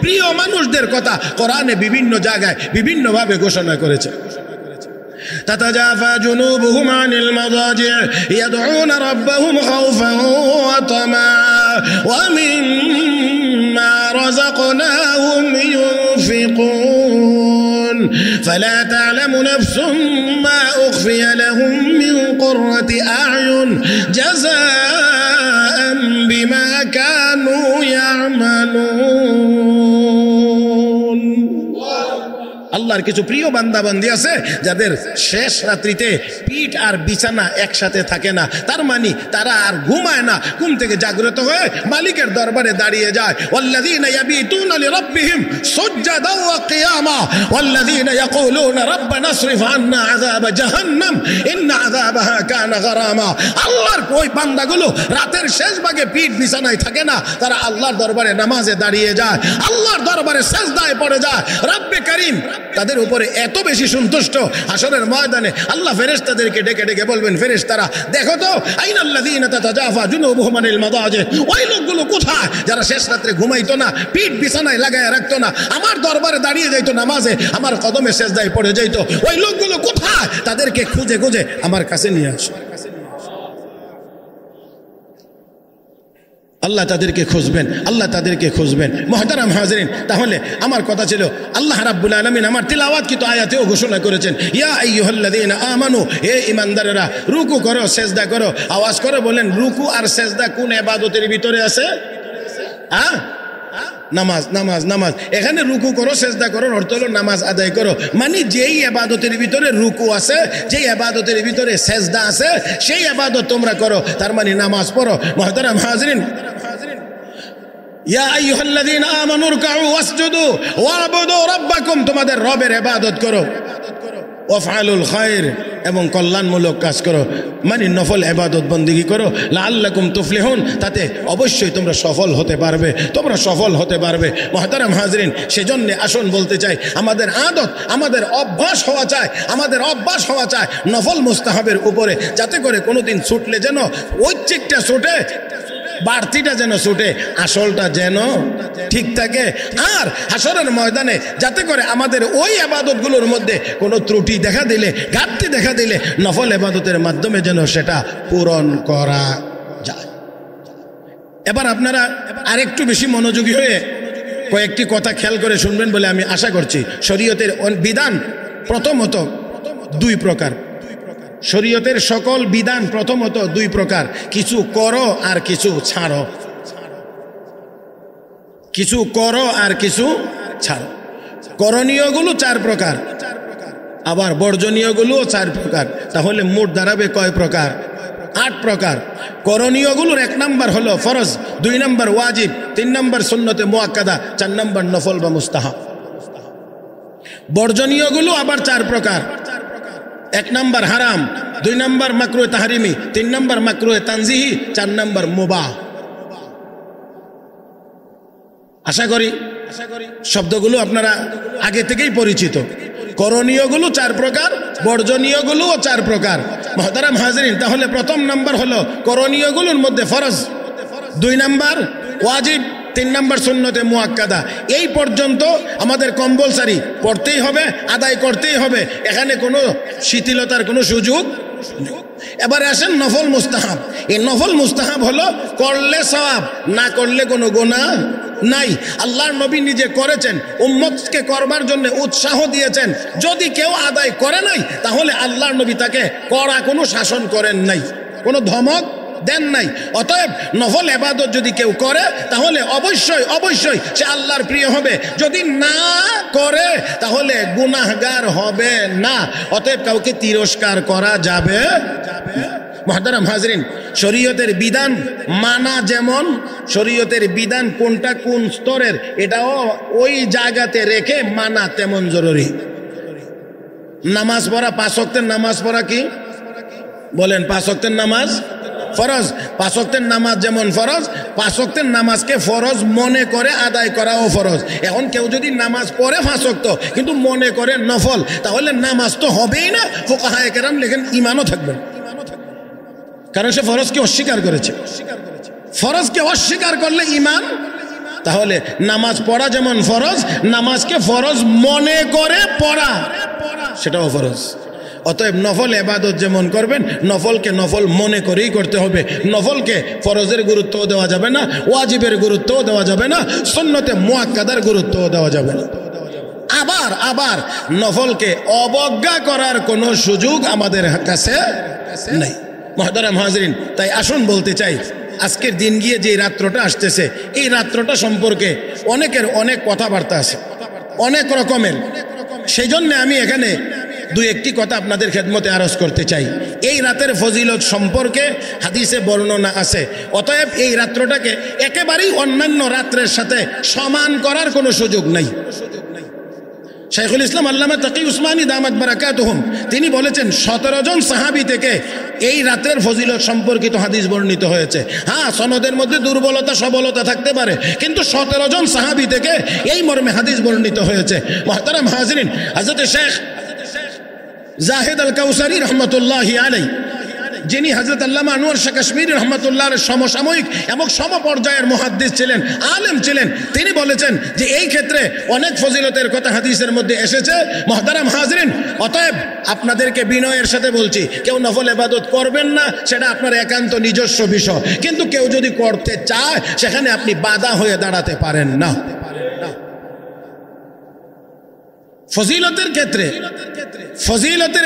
প্রিয় মানুষদের কথা কোরআনে বিভিন্ন জায়গায় বিভিন্নভাবে ঘোষণা করেছে। تتجافى جنوبهم عن المضاجع يدعون ربهم خوفا وطمعا ومما رزقناهم ينفقون فلا تعلم نفس ما أخفي لهم من قرة أعين جزاء بما كانوا يعملون। আল্লাহর কিছু প্রিয় বান্দা বান্দি আছে যাদের শেষ রাত্রিতে পিঠ আর বিছানা একসাথে থাকে না, তার মানে তারা আর ঘুমায় না, ঘুম থেকে জাগ্রত হয়ে মালিকের দরবারে দাঁড়িয়ে যায়। ওয়াল্লাযীনা ইয়াবিতুনা লিরাব্বিহিম সুজদান ওয়া কিয়ামা ওয়াল্লাযীনা ইয়াকুলুনা রাব্বানা ইসরিফ আন্না আযাব জাহান্নাম ইন্না আযাবাহা কানা গারামা। আল্লাহর ওই বান্দাগুলো রাতের শেষ ভাগে পিঠ বিছানায় থাকে না, তারা আল্লাহর দরবারে নামাজে দাঁড়িয়ে যায়, আল্লাহর দরবারে সিজদায় পড়ে যায়। রব্বে কারীম তাদের উপরে এত বেশি সন্তুষ্ট, হাসরের ময়দানে আল্লাহ ফেরেশতাদেরকে ডেকে ডেকে বলবেন, ফেরেশতারা দেখো তো আইনাল্লাযীনা তাতাজাফা জুনুবুহুম আনিল মাদাজি, ওই লোকগুলো কোথায় যারা শেষ রাতে ঘুমাইতো না, পিঠ বিছানায় লাগায় রাখতো না, আমার দরবারে দাঁড়িয়ে যাইতো নামাজে, আমার কদমে সিজদায় পড়ে যাইতো, ওই লোকগুলো কোথায়? তাদেরকে খুঁজে খুঁজে আমার কাছে নিয়ে আসো। আল্লাহ তাদেরকে খুঁজবেন। মুহতারাম হাজিরিন, তাহলে আমার কথা ছিল আল্লাহ রাব্বুল আলামিন আমার তিলাওয়াতকৃত আয়াতেও ঘোষণা করেছেন, ইয়া আইয়ুহাল্লাযীনা আমানু, হে ঈমানদারেরা, রুকু করো, সিজদা করো। আওয়াজ করে বলেন, রুকু আর সিজদা কোন ইবাদতের ভিতরে আছে? নামাজ। এখানে রুকু করো, সিজদা করো, অর্থ হলো নামাজ আদায় করো। মানে যেই ইবাদতের ভিতরে রুকু আছে, যেই ইবাদতের ভিতরে সিজদা আছে, সেই ইবাদত তোমরা করো, তার মানে নামাজ পড়ো। মুহতারাম হাজিরিন, ইয়া আইয়ুহাল্লাযীনা আমানু রুকউ ওয়াসজুদু ওয়া'বুদু রাব্বাকুম, তোমাদের রবের ইবাদত করো, ওয়াফআলুল খায়র, এবং কল্যাণমূলক কাজ করো, মানে নফল ইবাদত বন্দেগী করো, লাআল্লাকুম তুফলিহুন, তাতে অবশ্যই তোমরা সফল হতে পারবে। মুহতারাম হাজিরিন, সেজন্য আসুন বলতে চাই, আমাদের আদত, আমাদের অভ্যাস হওয়া চাই নফল মুস্তাহাবের উপরে, যাতে করে কোনোদিন ছুটলে যেন ঐচ্ছিকটা ছুটে, বাড়তিটা যেন ছুটে, আসলটা যেন ঠিক থাকে। আর হাসরের ময়দানে যাতে করে আমাদের ওই ইবাদতগুলোর মধ্যে কোনো ত্রুটি দেখা দিলে, ঘাটতি দেখা দিলে, নফল ইবাদতের মাধ্যমে যেন সেটা পূরণ করা যায়। এবার আপনারা আরেকটু বেশি মনোযোগী হয়ে কয়েকটি কথা খেয়াল করে শুনবেন বলে আমি আশা করছি। শরীয়তের বিধান প্রথমত 2 প্রকার। শরীয়তের সকল বিধান প্রথমত 2 প্রকার, কিছু করো আর কিছু ছাড়ো। করণীয়গুলো 4 প্রকার, আবার বর্জনীয়গুলোও 4 প্রকার। তাহলে মোট দাঁড়াবে কয় প্রকার? 8 প্রকার। করণীয়গুলোর 1 নম্বর হলো ফরজ, 2 নম্বর ওয়াজিব, 3 নম্বর সুন্নতে মুআক্কাদা, 4 নম্বর নফল বা মুস্তাহাব। বর্জনীয়গুলো আবার 4 প্রকার। 1 নম্বর হারাম, 2 নম্বর মাকরুহে তাহরিমি, 3 নম্বর মাকরুহে তানজিহি, 4 নম্বর মুবাহ। আশা করি শব্দগুলো আপনারা আগে থেকেই পরিচিত। করণীয়গুলো 4 প্রকার, বর্জনীয়গুলোও 4 প্রকার। মুহতারাম হাজিরিন, তাহলে প্রথম নম্বর হলো করণীয়গুলোর মধ্যে ফরজ, 2 নম্বর ওয়াজিব, 3 নম্বর সুন্নতে মুআক্কাদা। এই পর্যন্ত আমাদের কম্পালসারি পড়তেই হবে, আদায় করতেই হবে। এখানে কোনো শিথিলতার কোনো সুযোগ এবারে আসেন নফল মুস্তাহাব। এই নফল মুস্তাহাব হলো করলে সওয়াব, না করলে কোনো গুনাহ নাই। আল্লাহর নবী নিজে করেছেন, উম্মতকে করবার জন্য উৎসাহ দিয়েছেন। যদি কেউ আদায় করে নাই তাহলে আল্লাহর নবী তাকে কড়া কোনো শাসন করেন নাই, কোনো ধমক দেন নাই। অতএব নফল ইবাদত যদি কেউ করে তাহলে অবশ্যই অবশ্যই সে আল্লাহর প্রিয় হবে। যদি না করে তাহলে গুনাহগার হবে না। অতএব কাউকে তিরস্কার করা যাবে। মুহতারাম হাজরিন, শরীয়তের বিধান মানা, যেমন শরীয়তের বিধান কোনটা কোন স্তরের এটাও ওই জায়গাতে রেখে মানা তেমন জরুরি। নামাজ পড়া, 5 ওয়াক্তের নামাজ পড়া কি বলেন? 5 ওয়াক্তের নামাজ ফরজ। 5 ওয়াক্তের নামাজ যেমন ফরজ, 5 ওয়াক্তের নামাজকে ফরজ মনে করে আদায় করাও ফরজ। এখন কেউ যদি নামাজ পড়ে 5 ওয়াক্ত কিন্তু মনে করে নফল, তাহলে নামাজ তো হবেই না। ফুকাহায়ে কেরাম লেখেন ইমানও থাকবে, কারণ সে ফরজকে অস্বীকার করেছে। ফরজকে অস্বীকার করলে ইমান, তাহলে নামাজ পড়া যেমন ফরজ, নামাজকে ফরজ মনে করে পড়া সেটাও ফরজ। অতএব নফল ইবাদত যেমন করবেন, নফলকে নফল মনে করেই করতে হবে। নফলকে ফরজের গুরুত্ব দেওয়া যাবে না, ওয়াজিবের গুরুত্ব দেওয়া যাবে না, সুন্নতে মুআক্কাদার গুরুত্ব দেওয়া যাবে না। আবার নফলকে অবজ্ঞা করার কোনো সুযোগ আমাদের কাছে নেই। মুহতারাম হাজরিন, তাই আসুন বলতে চাই, আজকের দিন গিয়ে যে রাত্রটা আসতেছে, এই রাত্রটা সম্পর্কে অনেকের অনেক কথাবার্তা আছে, অনেক রকমের। সেই জন্য আমি এখানে 2-1টি কথা আপনাদের খেদমতে আরজ করতে চাই। এই রাতের ফজিলত সম্পর্কে হাদিসে বর্ণনা আছে। অতএব এই রাত্রটাকে একেবারেই অন্যান্য রাত্রের সাথে সমান করার কোনো সুযোগ নাই। শাইখুল ইসলাম আল্লামা তাকি উসমানী দামাত বারাকাতুহুম তিনি বলেছেন, 17 জন সাহাবী থেকে এই রাতের ফজিলত সম্পর্কিত হাদিস বর্ণিত হয়েছে। হ্যাঁ, সনদের মধ্যে দুর্বলতা সবলতা থাকতে পারে, কিন্তু 17 জন সাহাবী থেকে এই মর্মে হাদিস বর্ণিত হয়েছে। মুহতারাম হাজরিন, হযরত শেখ জাহিদ আল কাউসারি রহমতুল্লাহি আলাইহি, যিনি হযরত আল্লামা আনোয়ার শাহ কাশ্মীরি রহমতুল্লাহর সমসাময়িক এবং সমপর্যায়ের মুহাদ্দিস ছিলেন, আলেম ছিলেন, তিনি বলেছেন যে এই ক্ষেত্রে অনেক ফজিলতের কথা হাদিসের মধ্যে এসেছে। মুহতারাম হাজরিন, অতএব আপনাদেরকে বিনয়ের সাথে বলছি, কেউ নফল ইবাদত করবেন না, সেটা আপনার একান্ত নিজস্ব বিষয়। কিন্তু কেউ যদি করতে চায়, সেখানে আপনি বাধা হয়ে দাঁড়াতে পারেন না। ফজিলতের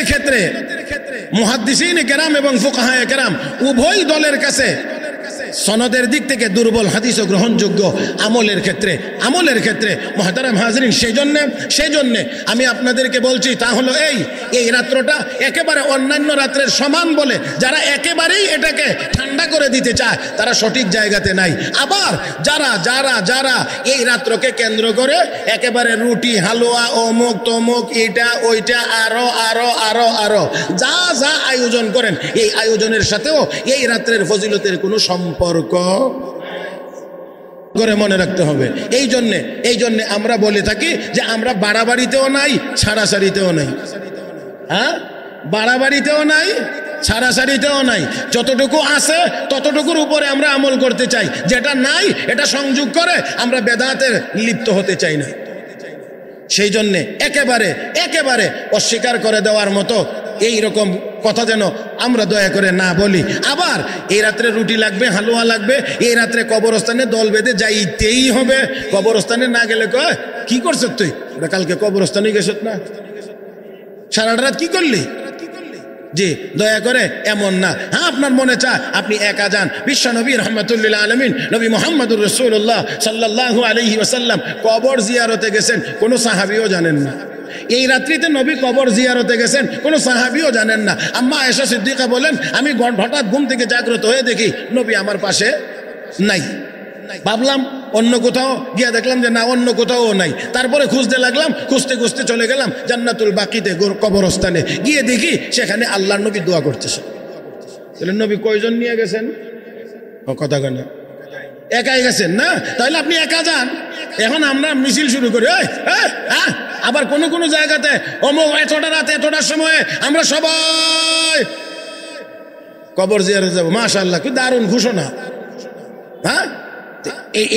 ক্ষেত্রে মুহাদ্দিসিন কেরাম এবং ফুকাহায়ে কেরাম উভয় দলের কাছে সনদের দিক থেকে দুর্বল হাদিসও গ্রহণযোগ্য। আমলের ক্ষেত্রে মুহতারাম হাজরিন, সেই জন্য আমি আপনাদেরকে বলছি, তা হলো এই রাত্রটা একেবারে অন্যান্য রাত্রের সমান বলে যারা একেবারেই এটাকে ঠান্ডা করে দিতে চায়, তারা সঠিক জায়গাতে নাই। আবার যারা এই রাত্রকে কেন্দ্র করে একেবারে রুটি হালুয়া অমুক তমুক এটা ওইটা আরো যা আয়োজন করেন, এই আয়োজনের সাথেও এই রাত্রের ফজিলতের কোনো সম্পর্ক করে মনে রাখতে হবে। এই জন্যে আমরা বলে থাকি যে আমরা বাড়াবাড়িতেও নাই, ছাড়াছাড়িতেও নাই। হ্যাঁ, বাড়াবাড়িতেও নাই, ছাড়াছাড়িতেও নাই। যতটুকু আছে ততটুকুর উপরে আমরা আমল করতে চাই, যেটা নাই এটা সংযোগ করে আমরা বেদাতে লিপ্ত হতে চাই না। সেই জন্যে একেবারে অস্বীকার করে দেওয়ার মতো এই রকম কথা যেন আমরা দয়া করে না বলি। আবার এই রাত্রে রুটি লাগবে, হালুয়া লাগবে, এই রাত্রে কবরস্থানে দল বেঁধে যাইতেই হবে। কবরস্থানে না গেলে কয়, কি করছ তুই? কালকে কবরস্থানে গেছ না, সারাটা রাত কি করলি? জি, দয়া করে এমন না। হ্যাঁ, আপনার মনে চায় আপনি একা যান। বিশ্ব নবী রহমতুল্লিল আলমিন নবী মুহাম্মদুর রাসূলুল্লাহ সাল্লাল্লাহু আলাইহি ওয়াসাল্লাম কবর জিয়ারতে গেছেন, কোনো সাহাবীও জানেন না। এই রাত্রিতে নবী কবর জিয়ারতে গেছেন, কোনো সাহাবীও জানেন না। আম্মা আয়েশা সিদ্দিকা বলেন, আমি হঠাৎ ঘুম থেকে জাগ্রত হয়ে দেখি নবী আমার পাশে নাই। ভাবলাম অন্য কোথাও, গিয়ে দেখলাম যে না, অন্য কোথাও নাই। তারপরে খুঁজতে লাগলাম, খুঁজতে চলে গেলাম জান্নাতুল বাকিতে কবরস্থানে। গিয়ে দেখি সেখানে আল্লাহর নবী দোয়া করতেছে। নবী কয়জন নিয়ে গেছেন? কথা কেন, একাই গেছেন না? তাহলে আপনি একা যান। এখন আমরা মিছিল শুরু করি, আবার কোন জায়গাতে অমুক এতটা রাত এতটার সময় আমরা সবাই কবর জিয়ারত যাবো। মাশাআল্লাহ, কি দারুণ ঘোষণা। হ্যাঁ,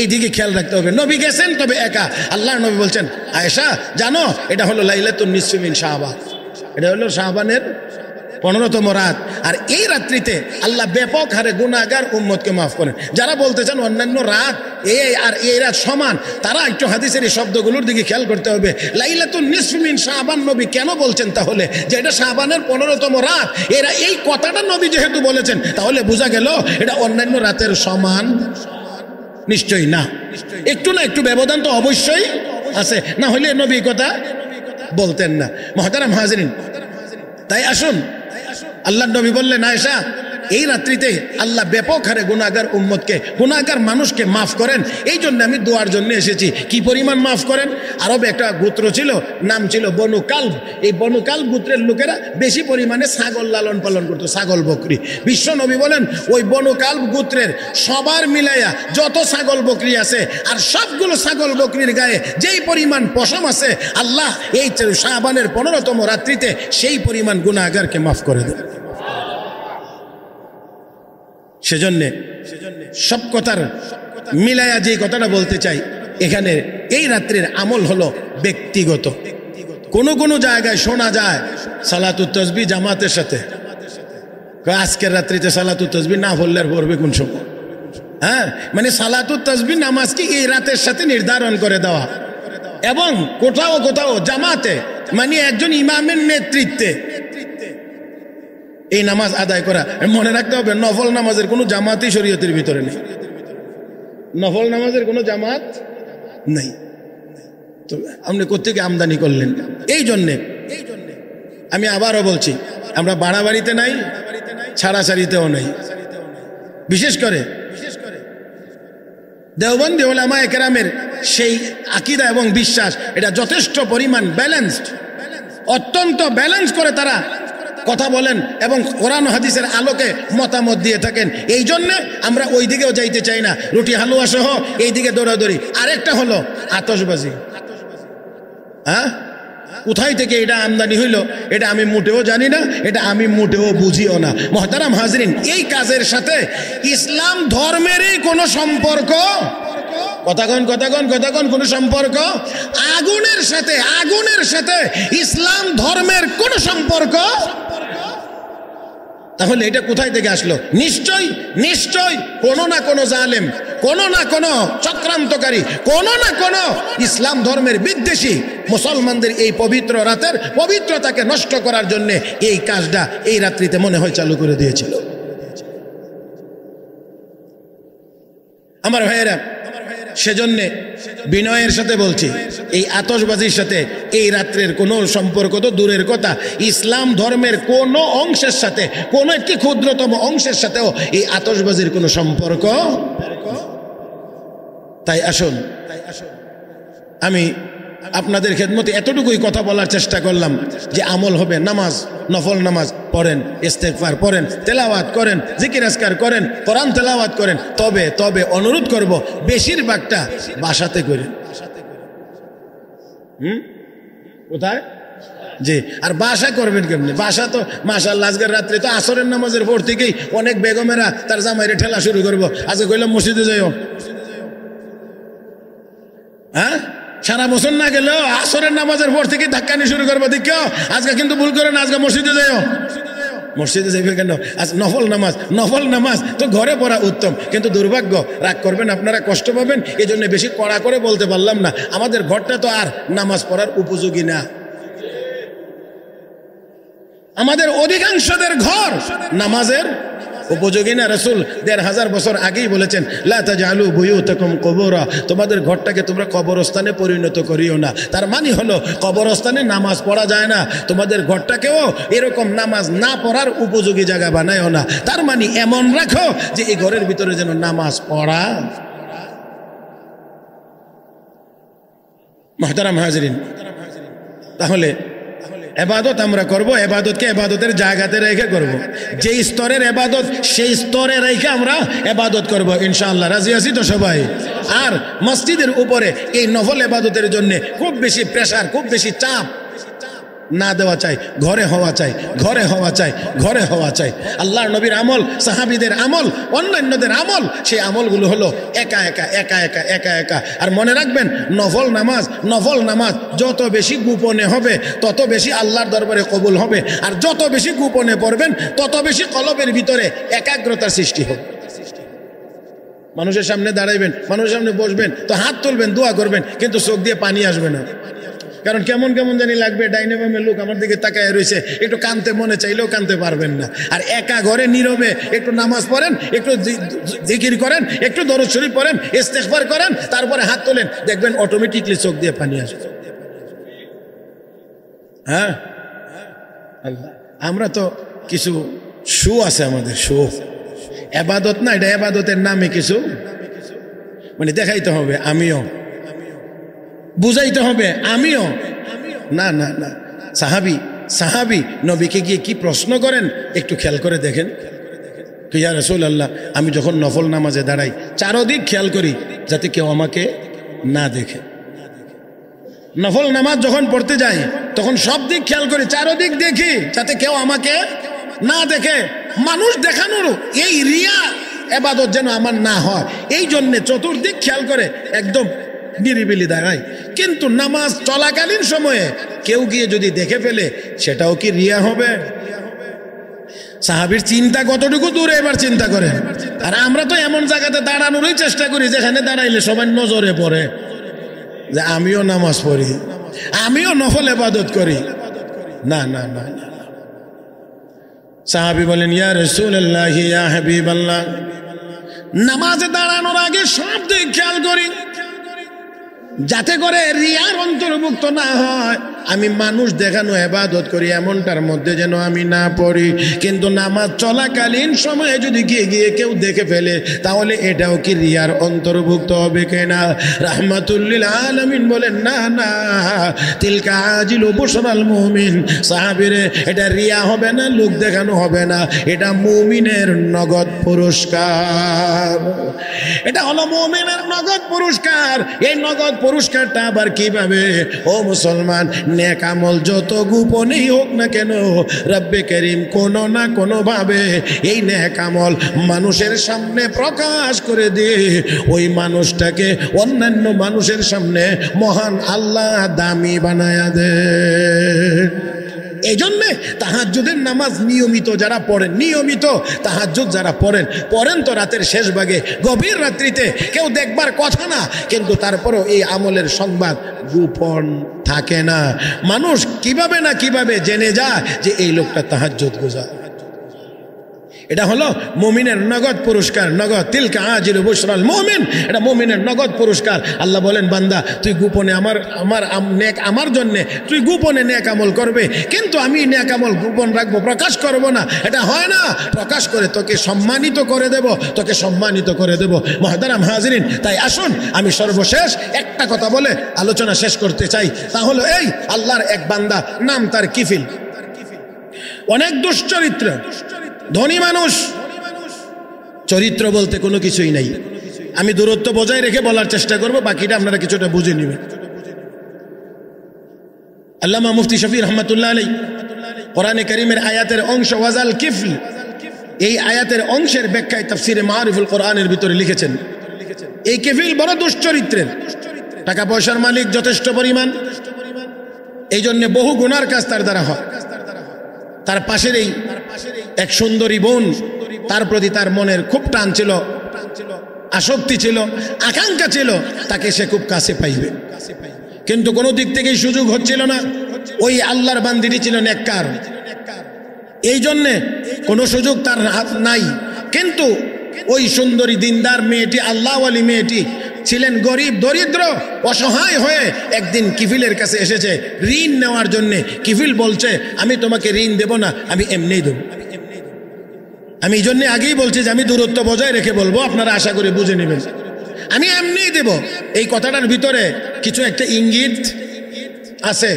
এই দিকে খেয়াল রাখতে হবে। নবী গেছেন তবে একা। আল্লাহ নবী বলছেন, আয়েশা জানো এটা হলো লাইলাতুন নিসফি মিন শাবান, এটা হলো শাবানের 15তম রাত। আর এই রাত্রিতে আল্লাহ ব্যাপক হারে গুনাহগার উম্মতকে মাফ করেন। যারা বলতে চান অন্যান্য রাত এই রাত সমান, তারা একটু হাদিসের এই শব্দগুলোর দিকে খেয়াল করতে হবে। লাইলাতুন নিসফ মিন শাবান নবী কেন বলছেন তাহলে যে এটা শাবানের 15তম রাত? এরা এই কথাটা নবী যেহেতু বলেছেন, তাহলে বোঝা গেল এটা অন্যান্য রাতের সমান নিশ্চয়ই না। একটু না একটু ব্যবধান তো অবশ্যই আছে, না হলে নবী কথা বলতেন না। মুহতারাম হাজিরিন, তাই আসুন, আল্লাহর নবী বললেন আয়েশা এই রাত্রিতে আল্লাহ ব্যাপক হারে গুনাহগার উম্মতকে, গুনাহগার মানুষকে মাফ করেন। এই জন্য আমি দোয়ার জন্য এসেছি। কি পরিমাণ মাফ করেন? আরবে একটা গোত্র ছিল, নাম ছিল বনু কালব। এই বনু কালব গোত্রের লোকেরা বেশি পরিমাণে ছাগল লালন পালন করতো, ছাগল বকরি। বিশ্ব নবী বলেন ওই বনু কালব গোত্রের সবার মিলাইয়া যত ছাগল বকরি আছে, আর সবগুলো ছাগল বকরির গায়ে যেই পরিমাণ পশম আছে, আল্লাহ এই শাবানের 15তম রাত্রিতে সেই পরিমাণ গুনাহগারকে মাফ করে দেন। সেজন্য সব কথার মিলায়া যে কথাটা বলতে চাই, এখানে এই রাত্রির আমল হলো ব্যক্তিগত। কোন জায়গায় শোনা যায় সালাতুত তাসবিহ জামাতের সাথে, আজকের রাত্রিতে সালাতুত তাসবিহ না পড়লে আর পড়বে কোন সময়? হ্যাঁ, মানে সালাতুত তাসবিহ নামাজ কি এই রাতের সাথে নির্ধারণ করে দেওয়া, এবং কোথাও কোথাও জামাতে, মানে একজন ইমামের নেতৃত্বে এই নামাজ আদায় করা। মনে রাখতে হবে নফল নামাজের কোনো জামাতই শরীয়তের ভিতরে নেই, নফল নামাজের কোনো জামাত নেই। তো আপনি কোত্থেকে আমদানি করলেন? এই জন্যে আমি আবারও বলছি, আমরা বাড়াবাড়িতে নাই, ছাড়াছাড়িতেও নাই। বিশেষ করে দেওবন্দি উলামায়ে কেরামের সেই আকীদা এবং বিশ্বাস, এটা যথেষ্ট পরিমাণ ব্যালেন্সড, অত্যন্ত ব্যালেন্স করে তারা কথা বলেন এবং কোরআন হাদিসের আলোকে মতামত দিয়ে থাকেন। এই জন্য আমরা ওই দিকেও যাইতে চাই না, রুটি হালুয়া সহ এই দিকে দৌড়াদৌড়ি। আরেকটা হলো আতশবাজি। হ্যাঁ, কোথায় থেকে এটা আমদানি হইল এটা আমি মোটেও জানি না, এটা আমি মোটেও বুঝিও না। মুহতারাম হাজরিন, এই কাজের সাথে ইসলাম ধর্মেরই কোনো সম্পর্ক, কথাগণ কোনো সম্পর্ক, আগুনের সাথে ইসলাম ধর্মের কোনো সম্পর্ক, তাহলে এটা কোথায় থেকে আসলো? নিশ্চয় কোনো না কোনো জালেম, কোনো না কোনো চক্রান্তকারী, কোনো না কোনো ইসলাম ধর্মের বিদ্বেষী মুসলমানদের এই পবিত্র রাতের পবিত্রতাকে নষ্ট করার জন্য এই কাজটা এই রাত্রিতে মনে হয় চালু করে দিয়েছিল। আমার ভাইয়েরা, সেজন্যে বিনয়ের সাথে বলছি, এই আতশবাজির সাথে এই রাত্রের কোনো সম্পর্ক তো দূরের কথা, ইসলাম ধর্মের কোনো অংশের সাথে, কোনো একটি ক্ষুদ্রতম অংশের সাথেও এই আতশবাজির কোনো সম্পর্ক। তাই আসুন, আমি আপনাদের খেদমতে এতটুকুই কথা বলার চেষ্টা করলাম যে আমল হবে, নামাজ, নফল নামাজ পড়েন, ইস্তেগফার পড়েন, তেলাওয়াত করেন, জিকির আজকার করেন, কোরআন তেলাওয়াত করেন। তবে অনুরোধ করব বেশিরভাগটা বাসাতে করেন। কোথায়? জি, আর বাসা করবেন কেমনি? বাসা তো মাশাআল্লাহ আজকের রাত্রে তো আসরের নামাজের পর থেকেই অনেক বেগমেরা তার জামাইরে ঠেলা শুরু করবো, আজকে কইলাম মসজিদে যাইও। হ্যাঁ, সারা বছর না গেলেও আসরের নামাজের পর থেকে ধাক্কানি শুরু করবো, দেখো আজকে কিন্তু ভুল করে না, আজকে মসজিদে যাইও। মসজিদে যাইবে কেন? আজ নফল নামাজ তো ঘরে পড়া উত্তম, কিন্তু দুর্ভাগ্য, রাগ করবেন আপনারা, কষ্ট পাবেন, এই জন্য বেশি কড়া করে বলতে পারলাম না। আমাদের ঘরটা তো আর নামাজ পড়ার উপযোগী না। আমাদের অধিকাংশদের ঘর নামাজের উপযোগী না। রাসূল ১৫০০ বছর আগেই বলেছেন, লা তাজআলু বুয়ুতাকুম কুবুরা, তোমাদের ঘরটাকে তোমরা কবরস্থানে পরিণত করিও না। তার মানে হলো কবরস্থানে নামাজ পড়া যায় না, তোমাদের ঘরটাকেও এরকম নামাজ না পড়ার উপযোগী জায়গা বানায়ও না। তার মানে এমন রাখো যে এই ঘরের ভিতরে যেন নামাজ পড়া। মুহতারাম হাজরিন, তাহলে এবাদত আমরা করব, এবাদতকে এবাদতের জায়গাতে রেখে করব। যে স্তরের এবাদত সেই স্তরে রেখে আমরা এবাদত করব ইনশাআল্লাহ। রাজি আছি তো সবাই? আর মসজিদের উপরে এই নফল এবাদতের জন্য খুব বেশি প্রেসার, খুব বেশি চাপ না দেওয়া চাই, ঘরে হওয়া চাই, ঘরে হওয়া চাই, ঘরে হওয়া চাই। আল্লাহর নবীর আমল, সাহাবীদের আমল, অন্যান্যদের আমল, সেই আমলগুলো হলো একা একা একা একা একা একা। আর মনে রাখবেন, নফল নামাজ যত বেশি গোপনে হবে তত বেশি আল্লাহর দরবারে কবুল হবে। আর যত বেশি গোপনে পড়বেন তত বেশি কলবের ভিতরে একাগ্রতার সৃষ্টি হবে। মানুষের সামনে দাঁড়াইবেন, মানুষের সামনে বসবেন তো হাত তুলবেন, দোয়া করবেন, কিন্তু চোখ দিয়ে পানি আসবে না। কারণ কেমন কেমন জানি লাগবে, ডাইনে বামে লোক আমার দিকে তাকায় রয়েছে, একটু কানতে মনে চাইলেও কানতে পারবেন না। আর একা ঘরে নীরবে একটু নামাজ পড়েন, একটু জিকির করেন, একটু দরুদ শরীফ পড়েন, ইস্তেগফার করেন, তারপরে হাত তোলেন, দেখবেন অটোমেটিকলি চোখ দিয়ে পানি আসবে। হ্যাঁ, আল্লাহ, আমরা তো কিছু শো আছে আমাদের, শো এবাদত না, এটা এবাদতের নামে কিছু মানে দেখাইতে হবে, আমিও বুঝাইতে হবে, আমিও না না না। সাহাবি নবীকে গিয়ে কি প্রশ্ন করেন একটু খেয়াল করে দেখেন। ইয়া রাসূলুল্লাহ, আমি যখন নফল নামাজে দাঁড়াই চারদিক খেয়াল করি যাতে কেউ আমাকে না দেখে। নফল নামাজ যখন পড়তে যাই তখন সব দিক খেয়াল করি, চারদিক দেখি যাতে কেউ আমাকে না দেখে। মানুষ দেখানোর এই রিয়া ইবাদত যেন আমার না হয়, এই জন্য চতুর্দিক খেয়াল করে একদম নিরিবিলি দাঁড়ায়। কিন্তু নামাজ চলাকালীন সময়ে কেউ গিয়ে যদি দেখে ফেলে সেটাও কি রিয়া হবে? সাহাবীর চিন্তা কতটুকু দূরে এবার চিন্তা করেন। আর আমরা তো এমন জায়গাতে দাঁড়ানোরই চেষ্টা করি যেখানে দাঁড়াইলে সবাই নজরে পড়ে যে আমিও নামাজ পড়ি, আমিও নফল ইবাদত করি। না না না, সাহাবী বলেন, ইয়া রাসূলুল্লাহ, ইয়া হাবিবাল্লাহ, নামাজে দাঁড়ানোর আগে সব দিক খেয়াল করি যাতে করে রিয়ার অন্তর্ভুক্ত না হয়। আমি মানুষ দেখানো ইবাদত করি এমনটার মধ্যে যেন আমি না পড়ি। কিন্তু নামাজ চলাকালীন সময়ে যদি গিয়ে কেউ দেখে ফেলে তাহলে এটাও কি রিয়ার অন্তর্ভুক্ত হবে কিনা? রাহমাতুল লিল আলামিন বলেন, না না, তিলকা আজিলু বুশরাল মুমিন। সাহাবীরে, এটা রিয়া হবে না, লোক দেখানো হবে না, এটা মুমিনের নগদ পুরস্কার। এটা হলো মুমিনের নগদ পুরস্কার। এই নগদ পুরস্কারটা আবার কিভাবে? ও মুসলমান, নেক আমল যত গোপনেই হোক না কেন, রব্বে করিম কোনো না কোনো ভাবে এই নেক আমল মানুষের সামনে প্রকাশ করে দিয়ে ওই মানুষটাকে অন্যান্য মানুষের সামনে মহান আল্লাহ দামি বানায়া দে। এই জন্যে তাহাজ্জুদের নামাজ নিয়মিত যারা পড়েন, নিয়মিত তাহাজ্জুদ যারা পড়েন তো রাতের শেষ ভাগে, গভীর রাত্রিতে, কেউ দেখবার কথা না, কিন্তু তারপরও এই আমলের সংবাদ গোপন থাকে না। মানুষ কিভাবে না কিভাবে জেনে যায় যে এই লোকটা তাহাজ্জুদ গুজার। এটা হলো মুমিনের নগদ পুরস্কার, নগদ। তিলকা আজিলু বুশরাল মুমিন, এটা মুমিনের নগদ পুরস্কার। আল্লাহ বলেন, বান্দা তুই গোপনে আমার জন্য তুই গোপনে নেক আমল করবে, কিন্তু আমি নেক আমল গোপন রাখবো, প্রকাশ করব না। এটা হয় না, প্রকাশ করে তোকে সম্মানিত করে দেব, তোকে সম্মানিত করে দেব। মুহতারাম হাজিরিন, তাই আসুন আমি সর্বশেষ একটা কথা বলে আলোচনা শেষ করতে চাই। তাহলে এই আল্লাহর এক বান্দা, নাম তার কিফিল, অনেক দুশ্চরিত্র, ধনী মানুষ, চরিত্র বলতে কোনো কিছুই নাই। আমি দূরত্ব বজায় রেখে বলার চেষ্টা করব, বাকিটা আপনারা কিছুটা বুঝে নেবেন। আল্লামা মুফতি শফি রহমাতুল্লাহ আলাইহি কোরআনে কারীমের আয়াতের অংশ ওয়াজাল কিফল, এই আয়াতের অংশের ব্যাখ্যায় তাফসিরে মারিফুল কোরআনের ভিতরে লিখেছেন, এই কিফিল বড় দুশ্চরিত্রের, টাকা পয়সার মালিক যথেষ্ট পরিমাণ, এই জন্য বহু গুনার কাজ তার দ্বারা হয়। তার পাশের এই এক সুন্দরী বোন, তার প্রতি তার মনের খুব টান ছিল, আসক্তি ছিল, আকাঙ্ক্ষা ছিল, তাকে সে খুব কাছে পাইবে, কিন্তু কোনো দিক থেকেই সুযোগ হচ্ছিল না। ওই আল্লাহর বান্দিটি ছিল নেককার, এই জন্যে কোনো সুযোগ তার হাত নাই। কিন্তু ওই সুন্দরী দিনদার মেয়েটি, আল্লাহওয়ালি মেয়েটি ছিলেন গরিব, দরিদ্র, অসহায় হয়ে একদিন কিফিলের কাছে এসেছে ঋণ নেওয়ার জন্যে। কিফিল বলছে, আমি তোমাকে ঋণ দেব না, আমি এমনিই দেব। আমি এই জন্যে আগেই বলছি যে আমি দূরত্ব বজায় রেখে বলবো, আপনারা আশা করি বুঝে নেবেন। আমি এমনিই দেব। এই কথাটার ভিতরে কিছু একটা ইঙ্গিত আছে,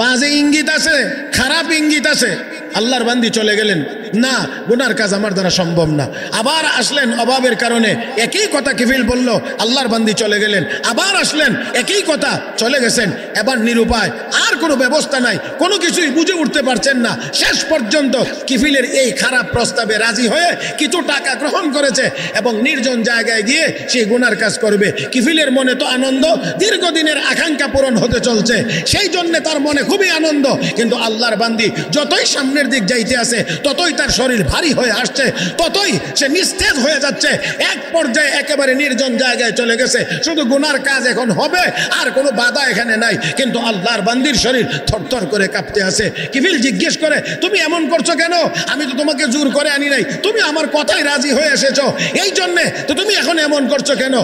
বাজে ইঙ্গিত আছে, খারাপ ইঙ্গিত আছে। আল্লাহর বান্দি চলে গেলেন, না, গুনার কাজ আমার দ্বারা সম্ভব না। আবার আসলেন অভাবের কারণে, একই কথা কিফিল বলল, আল্লাহর বান্দি চলে গেলেন। আবার আসলেন, একই কথা, চলে গেছেন। এবার নিরুপায়, আর কোনো ব্যবস্থা নাই, কোনো কিছুই বুঝে উঠতে পারছেন না। শেষ পর্যন্ত কিফিলের এই খারাপ প্রস্তাবে রাজি হয়ে কিছু টাকা গ্রহণ করেছে এবং নির্জন জায়গায় গিয়ে সেই গুনার কাজ করবে। কিফিলের মনে তো আনন্দ, দীর্ঘদিনের আকাঙ্ক্ষা পূরণ হতে চলছে, সেই জন্য তার মনে খুবই আনন্দ। কিন্তু আল্লাহর বান্দি যতই সামনের দিক যাইতে আসে, ততই তার শরীর ভারী হয়ে আসছে, ততই সে নিস্তেজ হয়ে যাচ্ছে। এক পর্যায়ে একেবারে নির্জন জায়গায় চলে গেছে, শুধু গুনার কাজ এখন হবে, আর কোনো বাধা এখানে নাই। কিন্তু আল্লাহর বান্দির শরীর থরথর করে কাঁপতে আছে। কিফিল জিজ্ঞেস করে, তুমি এমন করছো কেন? আমি তো তোমাকে জোর করে আনি নাই, তুমি আমার কথাই রাজি হয়ে এসেছো, এই জন্যে তো তুমি এখন এমন করছো কেন?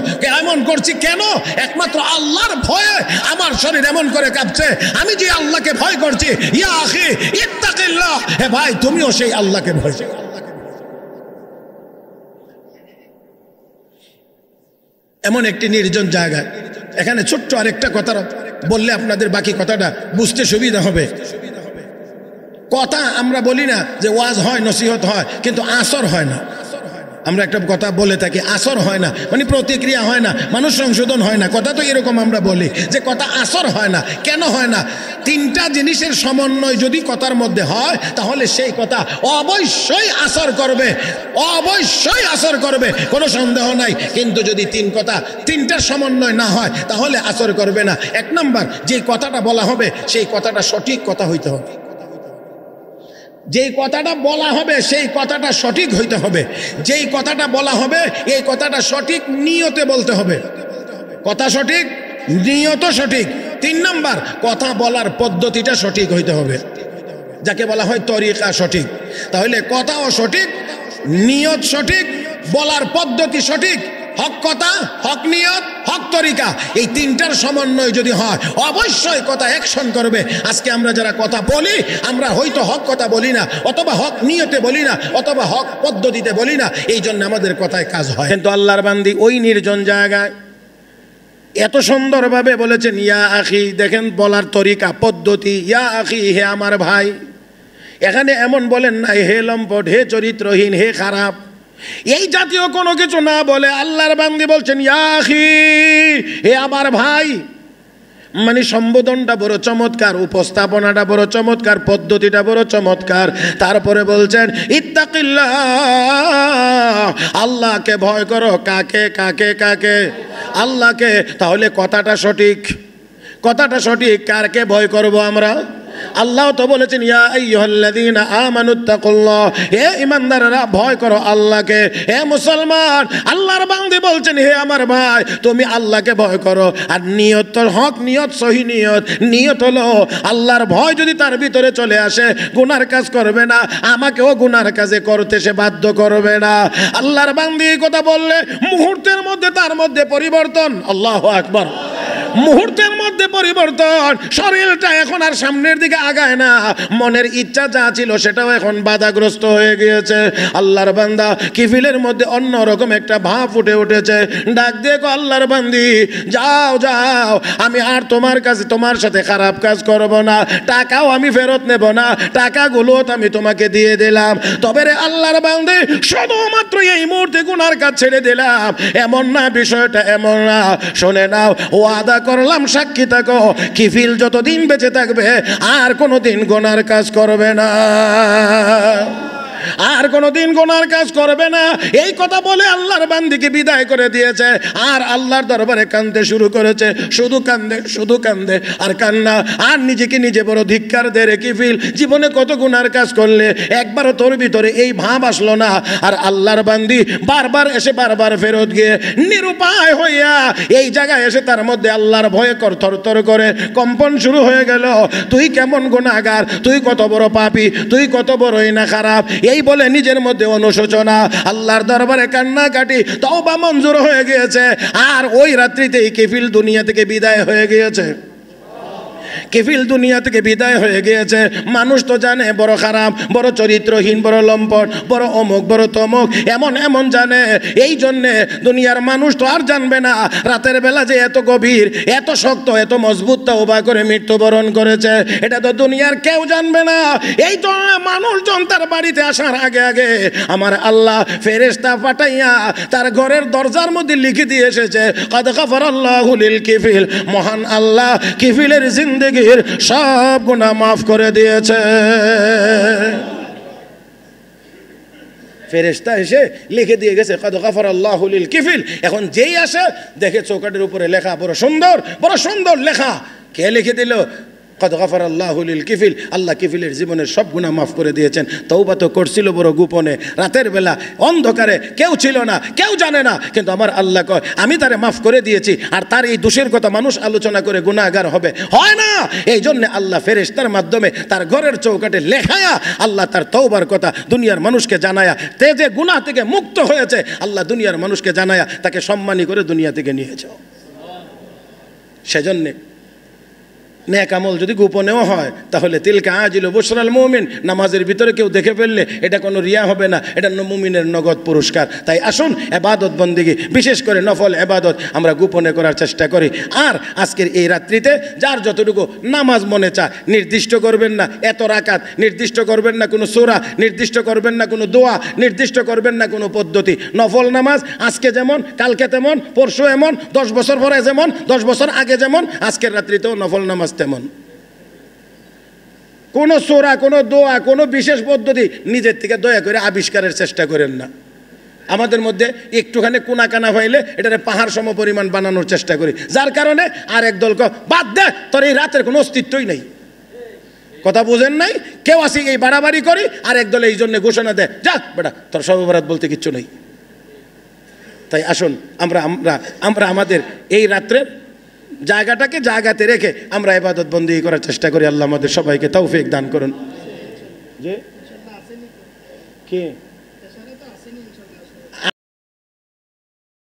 এমন করছি কেন? একমাত্র আল্লাহর ভয়ে আমার শরীর এমন করে কাঁপছে। আমি যে আল্লাহকে ভয় করছি, ইয়া আখি ইত্তাকিল্লাহ, হে ভাই তুমিও সেই আল্লাহকে ভয় করো। এমন একটি নির্জন জায়গায়, এখানে ছোট্ট আরেকটা কথা বললে আপনাদের বাকি কথাটা বুঝতে সুবিধা হবে। কথা আমরা বলি না যে ওয়াজ হয়, নসিহত হয়, কিন্তু আসর হয় না। আমরা একটা কথা বলে থাকি, আসর হয় না, মানে প্রতিক্রিয়া হয় না, মানুষ সংশোধন হয় না। কথা তো এরকম আমরা বলি যে কথা আসর হয় না। কেন হয় না? তিনটা জিনিসের সমন্বয় যদি কথার মধ্যে হয়, তাহলে সেই কথা অবশ্যই আসর করবে, অবশ্যই আসর করবে, কোনো সন্দেহ নাই। কিন্তু যদি তিনটার সমন্বয় না হয়, তাহলে আসর করবে না। এক নাম্বার, যে কথাটা বলা হবে সেই কথাটা সঠিক কথা হইতে হবে। যেই কথাটা বলা হবে সেই কথাটা সঠিক হইতে হবে। যেই কথাটা বলা হবে এই কথাটা সঠিক নিয়তে বলতে হবে। কথা সঠিক, নিয়ত সঠিক। 3 নাম্বার, কথা বলার পদ্ধতিটা সঠিক হইতে হবে, যাকে বলা হয় তরিকা সঠিক। তাহলে কথাও সঠিক, নিয়ত সঠিক, বলার পদ্ধতি সঠিক, হক কথা, হক নিয়ত, হক তরিকা, এই তিনটার সমন্বয় যদি হয়, অবশ্যই কথা অ্যাকশন করবে। আজকে আমরা যারা কথা বলি, আমরা হয়তো হক কথা বলি না, অথবা হক নিয়তে বলি না, অথবা হক পদ্ধতিতে বলি না, এই জন্য আমাদের কথায় কাজ হয়। কিন্তু আল্লাহর বান্দি ওই নির্জন জায়গায় এত সুন্দরভাবে বলেছেন, ইয়া আখি, দেখেন বলার তরিকা, পদ্ধতি, ইয়া আখি, হে আমার ভাই। এখানে এমন বলেন নাই হে লম্পট, হে চরিত্রহীন, হে খারাপ, এই জাতীয় কোনো কিছু না বলে আল্লাহর বান্দি বলছেন, ইয়া আখি, হে আমার ভাই। মানে সম্বোধনটা বড় চমৎকার, উপস্থাপনাটা বড় চমৎকার, পদ্ধতিটা বড় চমৎকার। তারপরে বলছেন ইত্তাকিল্লাহ, আল্লাহকে ভয় করো। কাকে? কাকে? কাকে? আল্লাহকে। তাহলে কথাটা সঠিক, কথাটা সঠিক। কারকে ভয় করব আমরা? আল্লাহ তো বলেছেন, ইয়া আইয়ুহাল্লাযীনা আমানুত্তাকুল্লাহ, হে ঈমানদাররা ভয় করো আল্লাহকে। হে মুসলমান, আল্লাহর বান্দী বলছেন, হে আমার ভাই তুমি আল্লাহকে ভয় করো। আর নিয়ত তোর হক নিয়ত, সহি নিয়ত। নিয়ত হলো আল্লাহর ভয় যদি তার ভিতরে চলে আসে, গুনার কাজ করবে না, আমাকেও গুনার কাজে করতে সে বাধ্য করবে না। আল্লাহর বান্দী এই কথা বললে মুহূর্তের মধ্যে তার মধ্যে পরিবর্তন। আল্লাহু আকবার। মুহূর্তের মধ্যে পরিবর্তন। শরীরটা এখন আর সামনের দিকে আগায় না, মনের ইচ্ছা যা ছিল সেটাও এখন বাধাগ্রস্ত হয়ে গিয়েছে। আল্লাহর বান্দা কিফিলের মধ্যে অন্যরকম একটা ভাব ফুটে উঠেছে। ডাক দিয়ে কো, আল্লাহর বান্দি যাও যাও, আমি আর তোমার কাছে তোমার সাথে খারাপ কাজ করব না, টাকাও আমি ফেরত নেব না, টাকাগুলো আমি তোমাকে দিয়ে দিলাম। তবে রে আল্লাহর বান্দি, শুধুমাত্র এই মুহূর্তে গুনার কাজ ছেড়ে দিলাম এমন না, বিষয়টা এমন না। শুনে নাও, ওয়াদা করলাম, সাক্ষী থাকো, কিফিল যতদিন বেঁচে থাকবে আর কোনোদিন গুনার কাজ করবে না, আর কোনোদিন গুনার কাজ করবে না। এই কথা বলে আল্লাহর বান্দিকে বিদায় করে দিয়েছে। আর আল্লাহর দরবারে কাঁদতে শুরু করেছে। শুধু কান্দে, শুধু কান্দে আর কান্না। আর নিজেকে নিজে বড় ধিক্কার দে রে কিফিল, জীবনে কত গুনার কাজ করলে, একবারও তোর ভিতরে এই ভাব আসলো না। আর আল্লাহর বান্দি বারবার এসে বারবার ফেরত গিয়ে নিরুপায় হইয়া এই জায়গায় এসে তার মধ্যে আল্লাহর ভয়ে থরথর করে কম্পন শুরু হয়ে গেল। তুই কেমন গুনাহগার, তুই কত বড় পাপী, তুই কত বড়ই না খারাপ, এই বলে নিজের মধ্যে অনুশোচনা, আল্লাহর দরবারে কান্নাকাটি, তওবা মঞ্জুর হয়ে গিয়েছে। আর ওই রাত্রিতেই কিফিল দুনিয়া থেকে বিদায় হয়ে গিয়েছে। কিফিল দুনিয়া থেকে বিদায় হয়ে গিয়েছে। মানুষ তো জানে বড় খারাপ, বড় চরিত্রহীন, বড় লম্পট, বড় অমুক, বড় তমুক, এমন এমন জানে। এই জন্যে দুনিয়ার মানুষ তো আর জানবে না রাতের বেলা যে এত গভীর, এত শক্ত, এত মজবুত তওবা করে মৃত্যুবরণ করেছে, এটা তো দুনিয়ার কেউ জানবে না। এই তো মানুষজন তার বাড়িতে আসার আগে আগে আমার আল্লাহ ফেরেশতা পাঠাইয়া তার ঘরের দরজার মধ্যে লিখে দিয়ে এসেছে, কদ গফারাল্লাহু লিল কিফিল, মহান আল্লাহ কিফিলের জিন্দেগির সব গুনাহ মাফ করে দিয়েছে। ফেরেশতা এসে লিখে দিয়ে গেছে কদ গফারাল্লাহু লিল কিফিল। এখন যেই আসে দেখে চৌকাটের উপরে লেখা, বড় সুন্দর, বড় সুন্দর লেখা। কে লিখে দিল? কদ গফারাল্লাহু লিল কিফিল, আল্লাহ কিফিলের জীবনের সব গুনাহ মাফ করে দিয়েছেন। তওবা তো করছিল বড় গোপনে, রাতের বেলা অন্ধকারে, কেউ ছিল না, কেউ জানে না, কিন্তু আমার আল্লাহ কয় আমি তারে মাফ করে দিয়েছি। আর তার এই দোষের কথা মানুষ আলোচনা করে গুনাহগার হবে, হয় না। এই জন্য আল্লাহ ফেরেশতার মাধ্যমে তার ঘরের চৌকাটে লেখায়া আল্লাহ তার তওবার কথা দুনিয়ার মানুষকে জানায়া, তে যে গুনাহ থেকে মুক্ত হয়েছে আল্লাহ দুনিয়ার মানুষকে জানায়া তাকে সম্মানী করে দুনিয়া থেকে নিয়েছে। সেজন্যে নেক আমল যদি গোপনেও হয় তাহলে তিলকা আজিল বুশরাল মুমিন, নামাজের ভিতরে কেউ দেখে ফেললে এটা কোনো রিয়া হবে না, এটা মুমিনের নগদ পুরস্কার। তাই আসুন ইবাদত বন্দেগী, বিশেষ করে নফল ইবাদত আমরা গোপনে করার চেষ্টা করি। আর আজকের এই রাত্রিতে যার যতটুকু নামাজ মনে চায়, নির্দিষ্ট করবেন না এত রাকাত, নির্দিষ্ট করবেন না কোনো সূরা, নির্দিষ্ট করবেন না কোনো দোয়া, নির্দিষ্ট করবেন না কোনো পদ্ধতি। নফল নামাজ আজকে যেমন, কালকে তেমন, পরশু এমন, 10 বছর পরে যেমন, 10 বছর আগে যেমন, আজকের রাত্রিতেও নফল নামাজ তেমন। কোনো সূরা, কোনো দোয়া, কোনো বিশেষ পদ্ধতি নিজের থেকে দয়া করে আবিষ্কারের চেষ্টা করেন না। আমাদের মধ্যে একটুখানি কোনা কানা হইলে এটারে পাহাড় সম পরিমাণ বানানোর চেষ্টা করি, যার কারণে আর একদল বাদ দে, তোর এই রাতের কোনো অস্তিত্বই নেই। কথা বুঝেন নাই? কেউ আসি এই বাড়াবাড়ি করি, আর একদল এই জন্য ঘোষণা দেয়, যা বেটা তোর শবে বরাত বলতে কিচ্ছু নেই। তাই আসুন আমরা আমরা আমরা আমাদের এই রাত্রের জায়গাটাকে জায়গাতে রেখে আমরা ইবাদত বন্দেগী করার চেষ্টা করি। আল্লাহ আমাদের সবাইকে তৌফিক দান করুন। যে কি